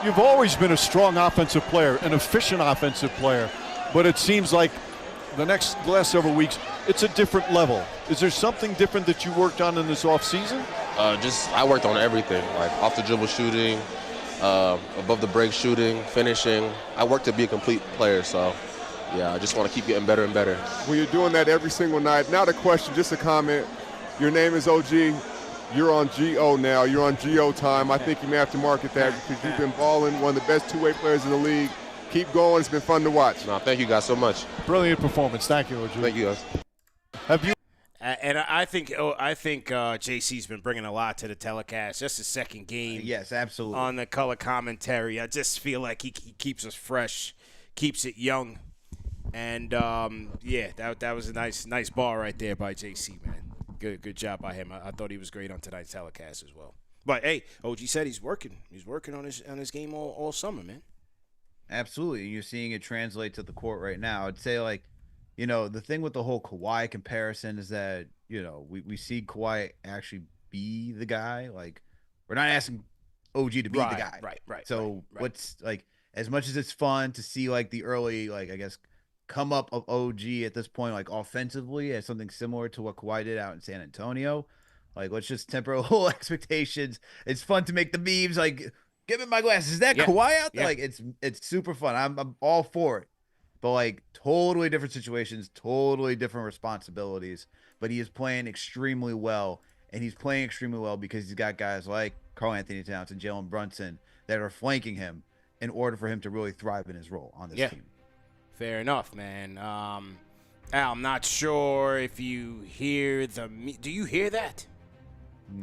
you've always been a strong offensive player, an efficient offensive player, but it seems like the last several weeks, it's a different level. Is there something different that you worked on in this offseason? I worked on everything, like off the dribble shooting, above the break shooting, finishing. I worked to be a complete player, so yeah, I just want to keep getting better and better. Well, you're doing that every single night. Now the question, just a comment. Your name is OG. You're on GO now. You're on GO time. I think you may have to market that because you've been balling, one of the best two-way players in the league. Keep going. It's been fun to watch. No, thank you guys so much. Brilliant performance. Thank you, OG. Thank you, guys. Have you? And I think JC's been bringing a lot to the telecast. Just his second game. Yes, absolutely. On the color commentary, I just feel like he keeps us fresh, keeps it young, and that was a nice ball right there by JC, man. Good job by him. I thought he was great on tonight's telecast as well. But hey, OG said he's working. He's working on his game all summer, man. Absolutely. You're seeing it translate to the court right now. I'd say, like, you know, the thing with the whole Kawhi comparison is that, you know, we see Kawhi actually be the guy. Like, we're not asking OG to be the guy. Right. So what's, like, as much as it's fun to see, like, the early, like, I guess, come up of OG at this point, like, offensively as something similar to what Kawhi did out in San Antonio, like, let's just temper a little expectations. It's fun to make the memes, like, give me my glasses. Is that Kawhi out there? Yeah. Like, it's super fun. I'm all for it. But, like, totally different situations, totally different responsibilities. But he is playing extremely well, and he's playing extremely well because he's got guys like Karl Anthony Towns and Jalen Brunson that are flanking him in order for him to really thrive in his role on this team. Fair enough, man. Al, I'm not sure if you hear do you hear that?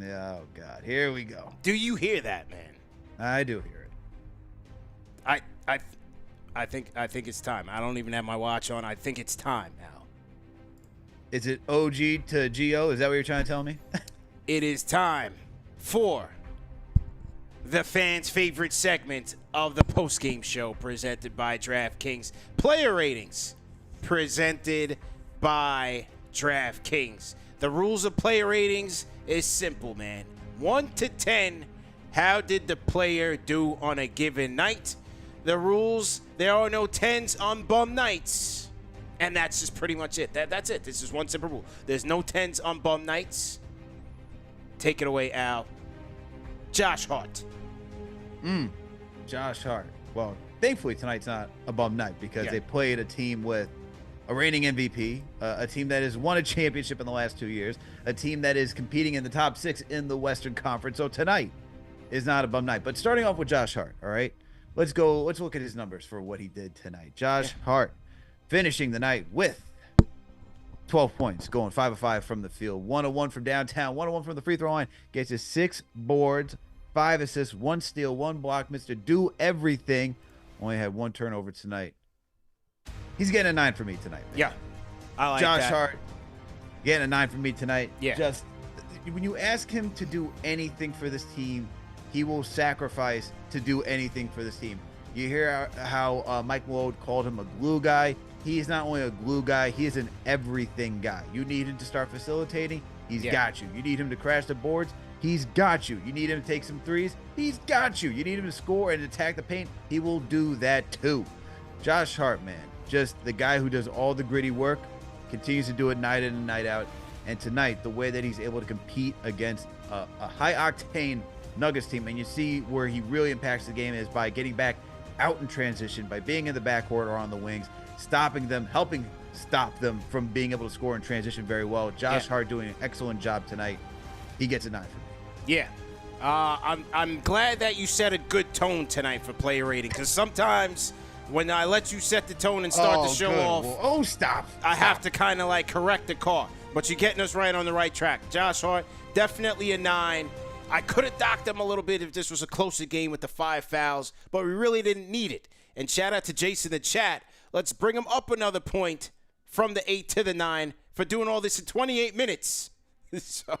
Oh, God. Here we go. Do you hear that, man? I do hear it. I think it's time. I don't even have my watch on. I think it's time, Al. Is it OG to GO? Is that what you're trying to tell me? It is time for the fans' favorite segment of the postgame show presented by DraftKings. Player ratings presented by DraftKings. The rules of player ratings is simple, man. 1 to 10, how did the player do on a given night? The rules, there are no 10s on bum nights. And that's just pretty much it. That's it. This is one simple rule. There's no 10s on bum nights. Take it away, Al. Josh Hart. Josh Hart. Well, thankfully tonight's not a bum night because they played a team with a reigning MVP, a team that has won a championship in the last 2 years, a team that is competing in the top 6 in the Western Conference. So tonight is not a bum night. But starting off with Josh Hart, all right? Let's look at his numbers for what he did tonight. Josh Hart finishing the night with 12 points, going 5 of 5 from the field, 1 of 1 from downtown, 1 of 1 from the free throw line, gets his 6 boards, 5 assists, 1 steal, 1 block. Mr. Do Everything. Only had 1 turnover tonight. He's getting a 9 for me tonight, man. Yeah, I like Josh that. Hart getting a 9 for me tonight. Yeah. Just when you ask him to do anything for this team, he will sacrifice to do anything for this team. You hear how Mike Malone called him a glue guy. He's not only a glue guy, he is an everything guy. You need him to start facilitating, he's got you. You need him to crash the boards, he's got you. You need him to take some threes, he's got you. You need him to score and attack the paint, he will do that too. Josh Hart, man, just the guy who does all the gritty work, continues to do it night in and night out. And tonight, the way that he's able to compete against a high-octane Nuggets team, and you see where he really impacts the game is by getting back out in transition, by being in the backcourt or on the wings, stopping them, helping stop them from being able to score in transition very well. Josh Hart doing an excellent job tonight. He gets a 9 for me. Yeah. I'm glad that you set a good tone tonight for player rating, because sometimes when I let you set the tone and start the show off, well, stop. I have to kind of like correct the car. But you're getting us right on the right track. Josh Hart, definitely a 9. I could have docked him a little bit if this was a closer game with the 5 fouls, but we really didn't need it. And shout out to Jason in the chat. Let's bring him up another point from the 8 to the 9 for doing all this in 28 minutes. So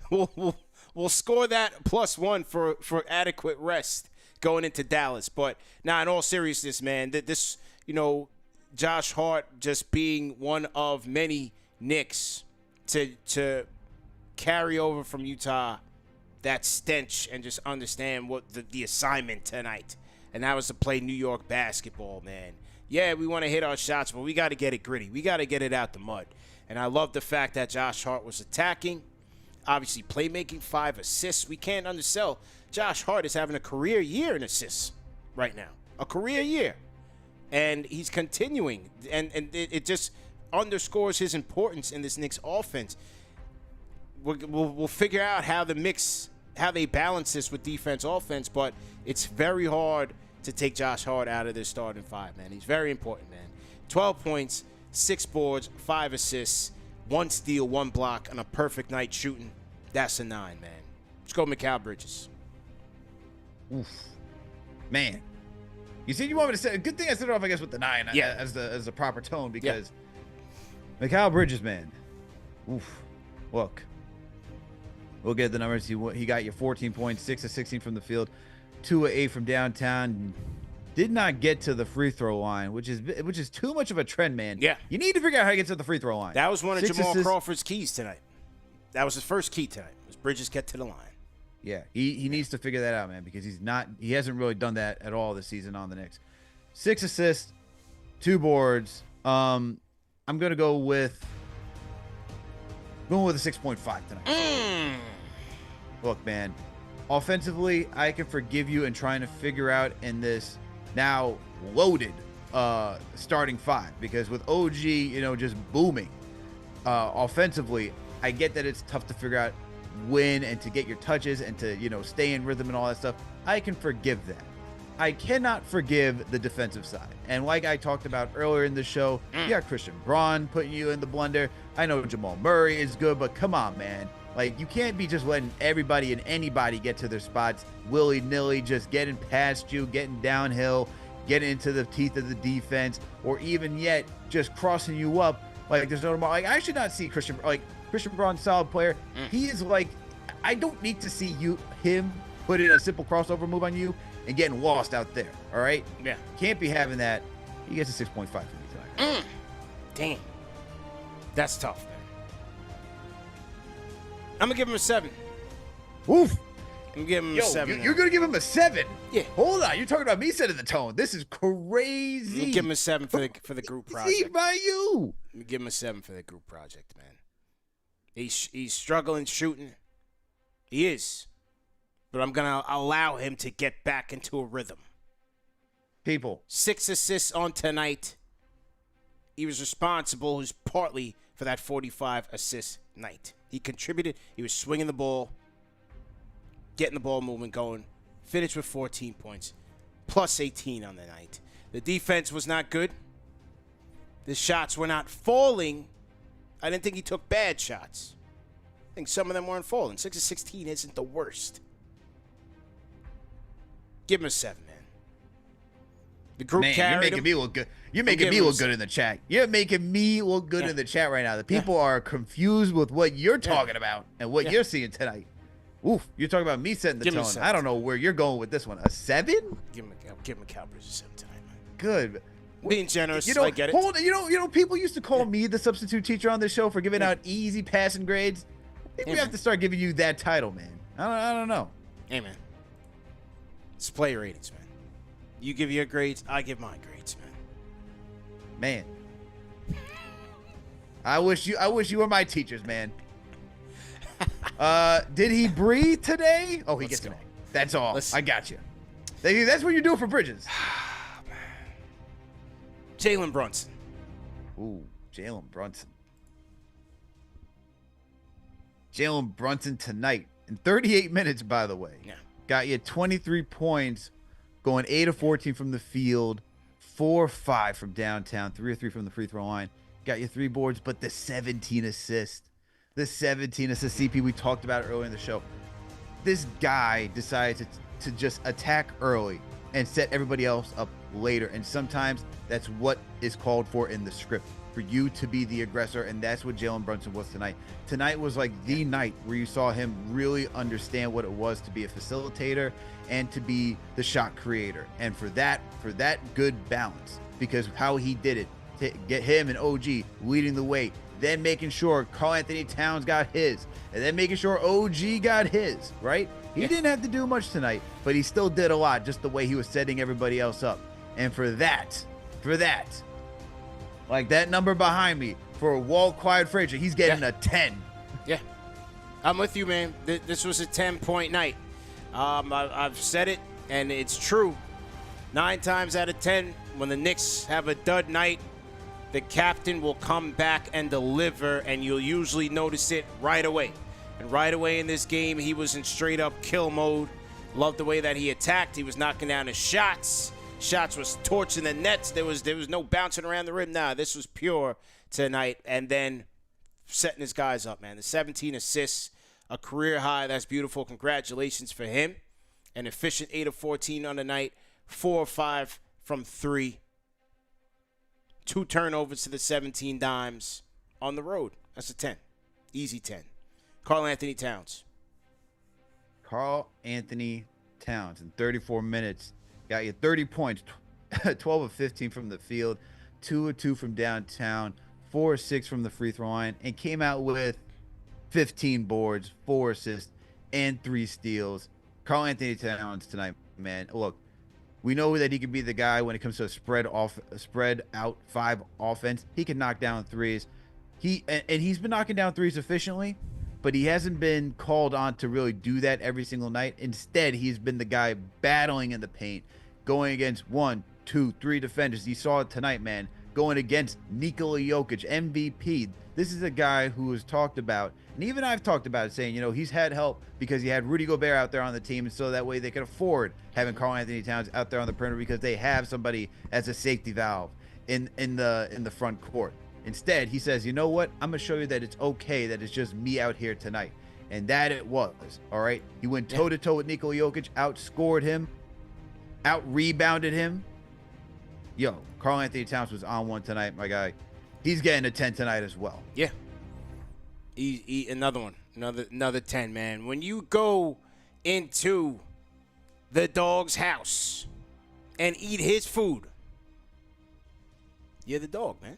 we'll score that +1 for adequate rest going into Dallas. But now, in all seriousness, man, this, Josh Hart just being one of many Knicks to carry over from Utah that stench and just understand what the assignment tonight. And that was to play New York basketball, man. Yeah, we want to hit our shots, but we got to get it gritty. We got to get it out the mud. And I love the fact that Josh Hart was attacking. Obviously, playmaking, 5 assists. We can't undersell. Josh Hart is having a career year in assists right now. A career year. And he's continuing. And it just underscores his importance in this Knicks offense. We'll figure out how they balance this with defense, offense, but it's very hard to take Josh Hart out of this starting 5, man. He's very important, man. 12 points, 6 boards, 5 assists, 1 steal, 1 block, and a perfect night shooting. That's a 9, man. Let's go Mikal Bridges. Oof. Man. You said you want me to say, good thing I started off, I guess, with the 9 as the proper tone, because Mikal Bridges, man. Oof. Look. We'll get the numbers. He got you 14 points, 6 of 16 from the field, 2 of 8 from downtown. Did not get to the free throw line, which is too much of a trend, man. Yeah. You need to figure out how to get to the free throw line. That was one of Jamal Crawford's keys tonight. That was his first key tonight. Was Bridges get to the line. Yeah, he needs to figure that out, man, because he hasn't really done that at all this season on the Knicks. 6 assists, 2 boards. I'm gonna go with a 6.5 tonight. Look, man, offensively, I can forgive you in trying to figure out in this now loaded starting 5, because with OG, just booming offensively, I get that it's tough to figure out when and to get your touches and to, stay in rhythm and all that stuff. I can forgive that. I cannot forgive the defensive side. And like I talked about earlier in the show, you got Christian Braun putting you in the blender. I know Jamal Murray is good, but come on, man. Like, you can't be just letting everybody and anybody get to their spots willy-nilly, just getting past you, getting downhill, getting into the teeth of the defense, or even yet just crossing you up. Like, there's no tomorrow. Like, I should not see Christian Braun, solid player. He is like, I don't need to see him put in a simple crossover move on you and getting lost out there. All right? Yeah. Can't be having that. He gets a 6.5 for me tonight. Damn. That's tough, man. I'm going to give him a 7. Oof. I'm going to give him a 7. You're going to give him a 7? Yeah. Hold on. You're talking about me setting the tone. This is crazy. I'm going to give him a 7 for the group project. See by you. I'm going to give him a 7 for the group project, man. He's struggling shooting. He is. But I'm going to allow him to get back into a rhythm. People. 6 assists on tonight. He was responsible, who's partly for that 45 assist night. He contributed. He was swinging the ball, getting the ball movement going. Finished with 14 points, plus 18 on the night. The defense was not good. The shots were not falling. I didn't think he took bad shots. I think some of them weren't falling. 6 of 16 isn't the worst. Give him a 7, man. The group carried you're making him. me look good. You're making me look good in the chat. You're making me look good in the chat right now. The people are confused with what you're talking about and what you're seeing tonight. Oof, you're talking about me setting the tone. I don't know where you're going with this one. A 7? Give him a Cowboys a 7 tonight, man. Good. Being generous, I get it. You know, people used to call me the substitute teacher on this show for giving out easy passing grades. I think we have to start giving you that title, man. I don't know. Hey, man. It's player ratings, man. You give your grades, I give my grades, man. Man, I wish you were my teachers, man. Did he breathe today? Oh, he gets it. That's all. I got you. That's what you do for Bridges. Jalen Brunson. Ooh, Jalen Brunson. Jalen Brunson tonight in 38 minutes, by the way. Yeah. Got you 23 points, going 8 of 14 from the field. 4 of 5 from downtown, 3 of 3 from the free throw line. Got you 3 boards, but the 17 assists. The 17 assists, CP, we talked about it earlier in the show. This guy decided to just attack early and set everybody else up later. And sometimes that's what is called for in the script, for you to be the aggressor. And that's what Jalen Brunson was tonight. Tonight was like the night where you saw him really understand what it was to be a facilitator and to be the shot creator. And for that good balance, because how he did it, to get him and OG leading the way, then making sure Karl-Anthony Towns got his, and then making sure OG got his, right? He didn't have to do much tonight, but he still did a lot, just the way he was setting everybody else up. And for that, like that number behind me, for Walt Clyde Frazier, he's getting a 10. Yeah. I'm with you, man. This was a 10-point night. I've said it, and it's true. 9 times out of 10, when the Knicks have a dud night, the captain will come back and deliver, and you'll usually notice it right away. And right away in this game, he was in straight-up kill mode. Loved the way that he attacked. He was knocking down his shots. Shots was torching the nets. There was no bouncing around the rim. Nah, this was pure tonight. And then setting his guys up, man. The 17 assists, a career high. That's beautiful. Congratulations for him. An efficient 8 of 14 on the night. 4 of 5 from 3. 2 turnovers to the 17 dimes on the road. That's a 10. Easy 10. Karl-Anthony Towns. Karl-Anthony Towns in 34 minutes. Got you 30 points, 12 of 15 from the field, 2 of 2 from downtown, 4 of 6 from the free throw line, and came out with 15 boards, 4 assists, and 3 steals. Karl-Anthony Towns tonight, man. Look, we know that he can be the guy when it comes to a spread out 5 offense. He can knock down threes. He's been knocking down threes efficiently, but he hasn't been called on to really do that every single night. Instead, he's been the guy battling in the paint, going against 1, 2, 3 defenders. You saw it tonight, man, going against Nikola Jokic, MVP. This is a guy who was talked about, and even I've talked about it, saying, he's had help because he had Rudy Gobert out there on the team, and so that way they could afford having Karl-Anthony Towns out there on the perimeter because they have somebody as a safety valve in the front court. Instead, he says, you know what? I'm going to show you that it's okay that it's just me out here tonight. And that it was, all right? He went toe-to-toe with Nikola Jokic, outscored him, out-rebounded him. Yo, Karl-Anthony Towns was on one tonight, my guy. He's getting a 10 tonight as well. Yeah. Another one. Another 10, man. When you go into the dog's house and eat his food, you're the dog, man.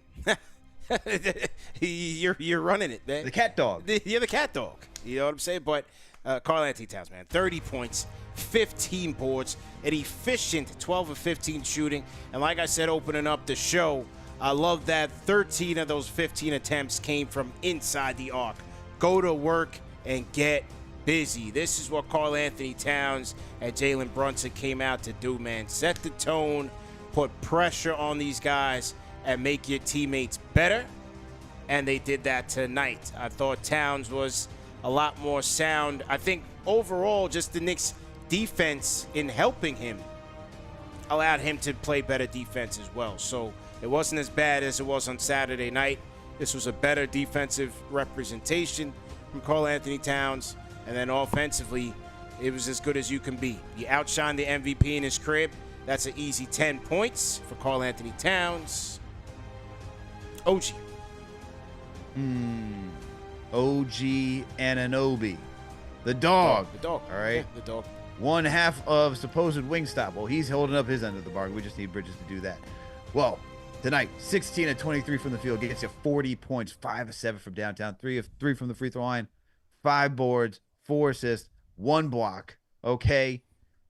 You're running it, man. The cat dog. You're the cat dog. You know what I'm saying? But Karl-Anthony Towns, man, 30 points, 15 boards, an efficient 12 of 15 shooting. And like I said, opening up the show, I love that 13 of those 15 attempts came from inside the arc. Go to work and get busy. This is what Karl-Anthony Towns and Jalen Brunson came out to do, man. Set the tone, put pressure on these guys, and make your teammates better. And they did that tonight. I thought Towns was a lot more sound. I think overall, just the Knicks' defense in helping him allowed him to play better defense as well. So it wasn't as bad as it was on Saturday night. This was a better defensive representation from Karl-Anthony Towns. And then offensively, it was as good as you can be. You outshined the MVP in his crib. That's an easy 10 points for Karl Anthony Towns. OG. OG Anunoby. The dog. The dog. All right. Yeah, the dog. One half of supposed Wingstop. Well, he's holding up his end of the bargain. We just need Bridges to do that. Well, tonight, 16 of 23 from the field. Gets you 40 points, 5 of 7 from downtown, 3 of 3 from the free throw line, 5 boards, 4 assists, 1 block. Okay.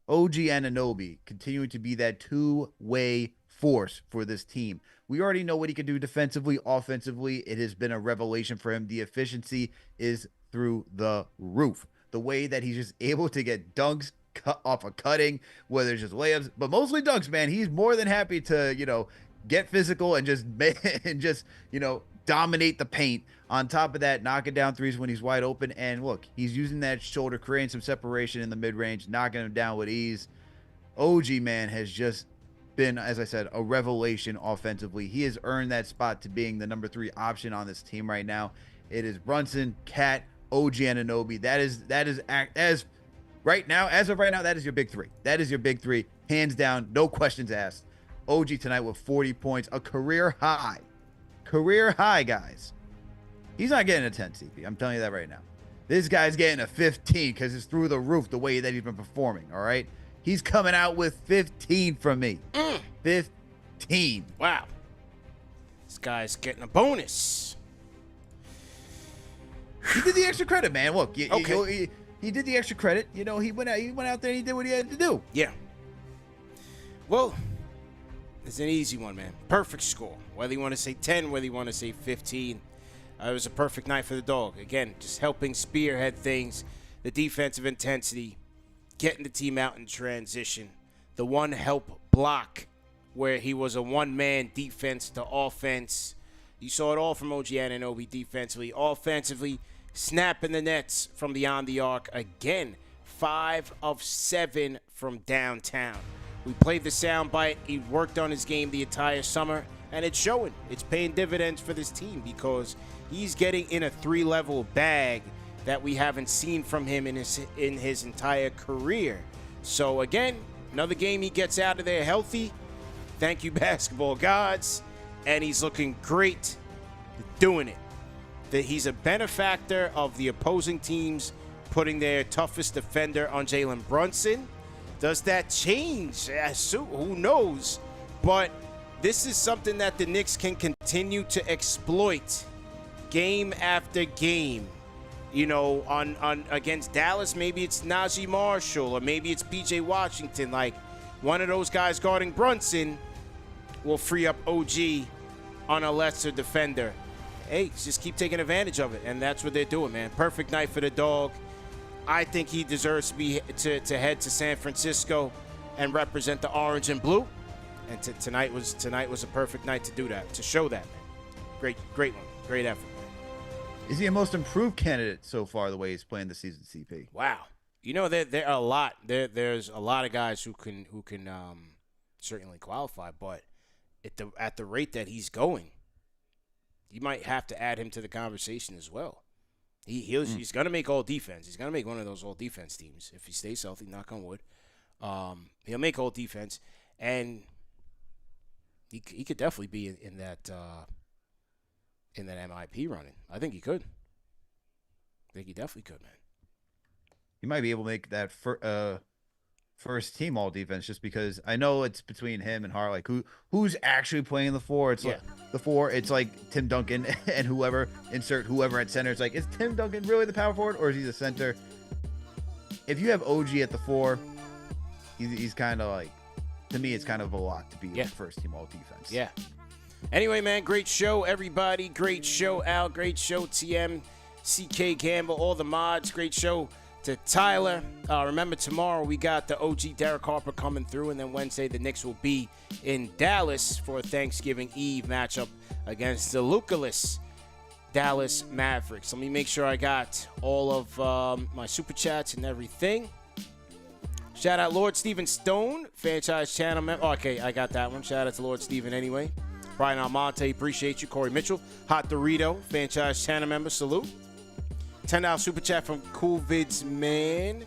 OG Anunoby continuing to be that two-way force for this team. We already know what he can do defensively, offensively. It has been a revelation for him. The efficiency is through the roof. The way that he's just able to get dunks cut off a cutting, whether it's just layups, but mostly dunks, man. He's more than happy to, get physical and just dominate the paint. On top of that, knocking down threes when he's wide open. And look, he's using that shoulder, creating some separation in the mid-range, knocking him down with ease. OG, man, has just been, as I said, a revelation offensively. He has earned that spot to being the number 3 option on this team right now. It is Brunson, Cat, OG Anunoby. As of right now, that is your big 3. That is your big 3, hands down, no questions asked. OG tonight with 40 points, a career high, guys. He's not getting a 10 CP. I'm telling you that right now. This guy's getting a 15 because it's through the roof the way that he's been performing. All right, he's coming out with 15 from me. 15. Wow. This guy's getting a bonus. He did the extra credit, man. Look, Okay. he did the extra credit. He went out there and he did what he had to do. Yeah. Well, it's an easy one, man. Perfect score. Whether you want to say 10, whether you want to say 15. It was a perfect night for the dog. Again, just helping spearhead things, the defensive intensity, getting the team out in transition, the one help block where he was a one-man defense to offense. You saw it all from OG Anunoby defensively. Offensively, snapping the nets from beyond the arc. Again, 5 of 7 from downtown. We played the soundbite. He worked on his game the entire summer, and it's showing. It's paying dividends for this team because he's getting in a 3-level bag that we haven't seen from him in his entire career. So again, another game he gets out of there healthy. Thank you, basketball gods. And he's looking great doing it. That he's a benefactor of the opposing teams putting their toughest defender on Jalen Brunson. Does that change? Who knows? But this is something that the Knicks can continue to exploit game after game. On against Dallas, maybe it's Najee Marshall or maybe it's PJ Washington. Like one of those guys guarding Brunson will free up OG on a lesser defender. Hey, just keep taking advantage of it, and that's what they're doing, man. Perfect night for the dog. I think he deserves to head to San Francisco and represent the orange and blue. And tonight was a perfect night to do that, to show that, man. Great one, great effort, man. Is he a most improved candidate so far the way he's playing this season, CP? Wow. There are a lot. There's a lot of guys who can certainly qualify, but at the rate that he's going, you might have to add him to the conversation as well. He's going to make all defense. He's going to make one of those all defense teams if he stays healthy, knock on wood. He'll make all defense, and he could definitely be in that MIP running. I think he could. I think he definitely could, man. He might be able to make that first team all defense just because I know it's between him and Hart. Like who's actually playing the 4? It's like the 4. It's like Tim Duncan and whoever at center. It's like, is Tim Duncan really the power forward or is he the center? If you have OG at the 4, he's kind of like, to me, it's kind of a lot to be the first team all defense. Yeah. Anyway, man, great show, everybody. Great show, Al. Great show, TM, CK Gamble, all the mods. Great show to Tyler. Remember, tomorrow we got the OG Derek Harper coming through, and then Wednesday the Knicks will be in Dallas for a Thanksgiving Eve matchup against the Lucaless Dallas Mavericks. Let me make sure I got all of my super chats and everything. Shout out Lord Steven Stone, franchise channel member. Okay, I got that one. Shout out to Lord Steven anyway. Brian Almonte, appreciate you. Corey Mitchell, Hot Dorito, franchise channel member, salute. $10 super chat from Cool Vids Man.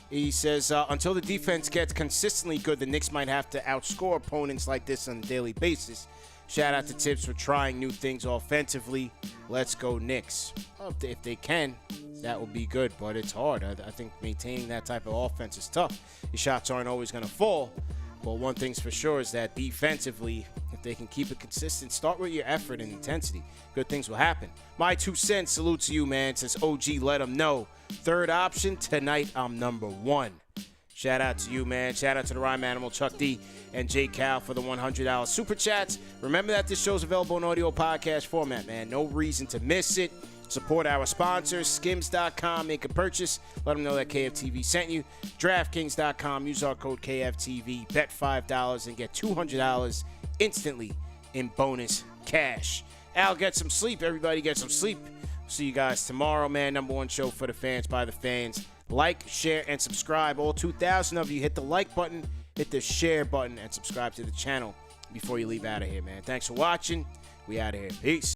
He says, until the defense gets consistently good, the Knicks might have to outscore opponents like this on a daily basis. Shout out to Tibbs for trying new things offensively. Let's go Knicks. Well, if they can, that would be good, but it's hard. I think maintaining that type of offense is tough. Your shots aren't always going to fall. But one thing's for sure is that defensively, if they can keep it consistent, start with your effort and intensity, good things will happen. My 2 cents, salute to you, man. Says OG, let them know. Third option, tonight I'm number 1. Shout out to you, man. Shout out to the Rhyme Animal, Chuck D, and J Cal for the $100 super chats. Remember that this show's available in audio podcast format, man. No reason to miss it. Support our sponsors, skims.com, make a purchase. Let them know that KFTV sent you. DraftKings.com, use our code KFTV, bet $5 and get $200 instantly in bonus cash. Al, get some sleep. Everybody get some sleep. See you guys tomorrow, man. Number 1 show for the fans, by the fans. Like, share, and subscribe. All 2,000 of you, hit the like button, hit the share button, and subscribe to the channel before you leave out of here, man. Thanks for watching. We out of here. Peace.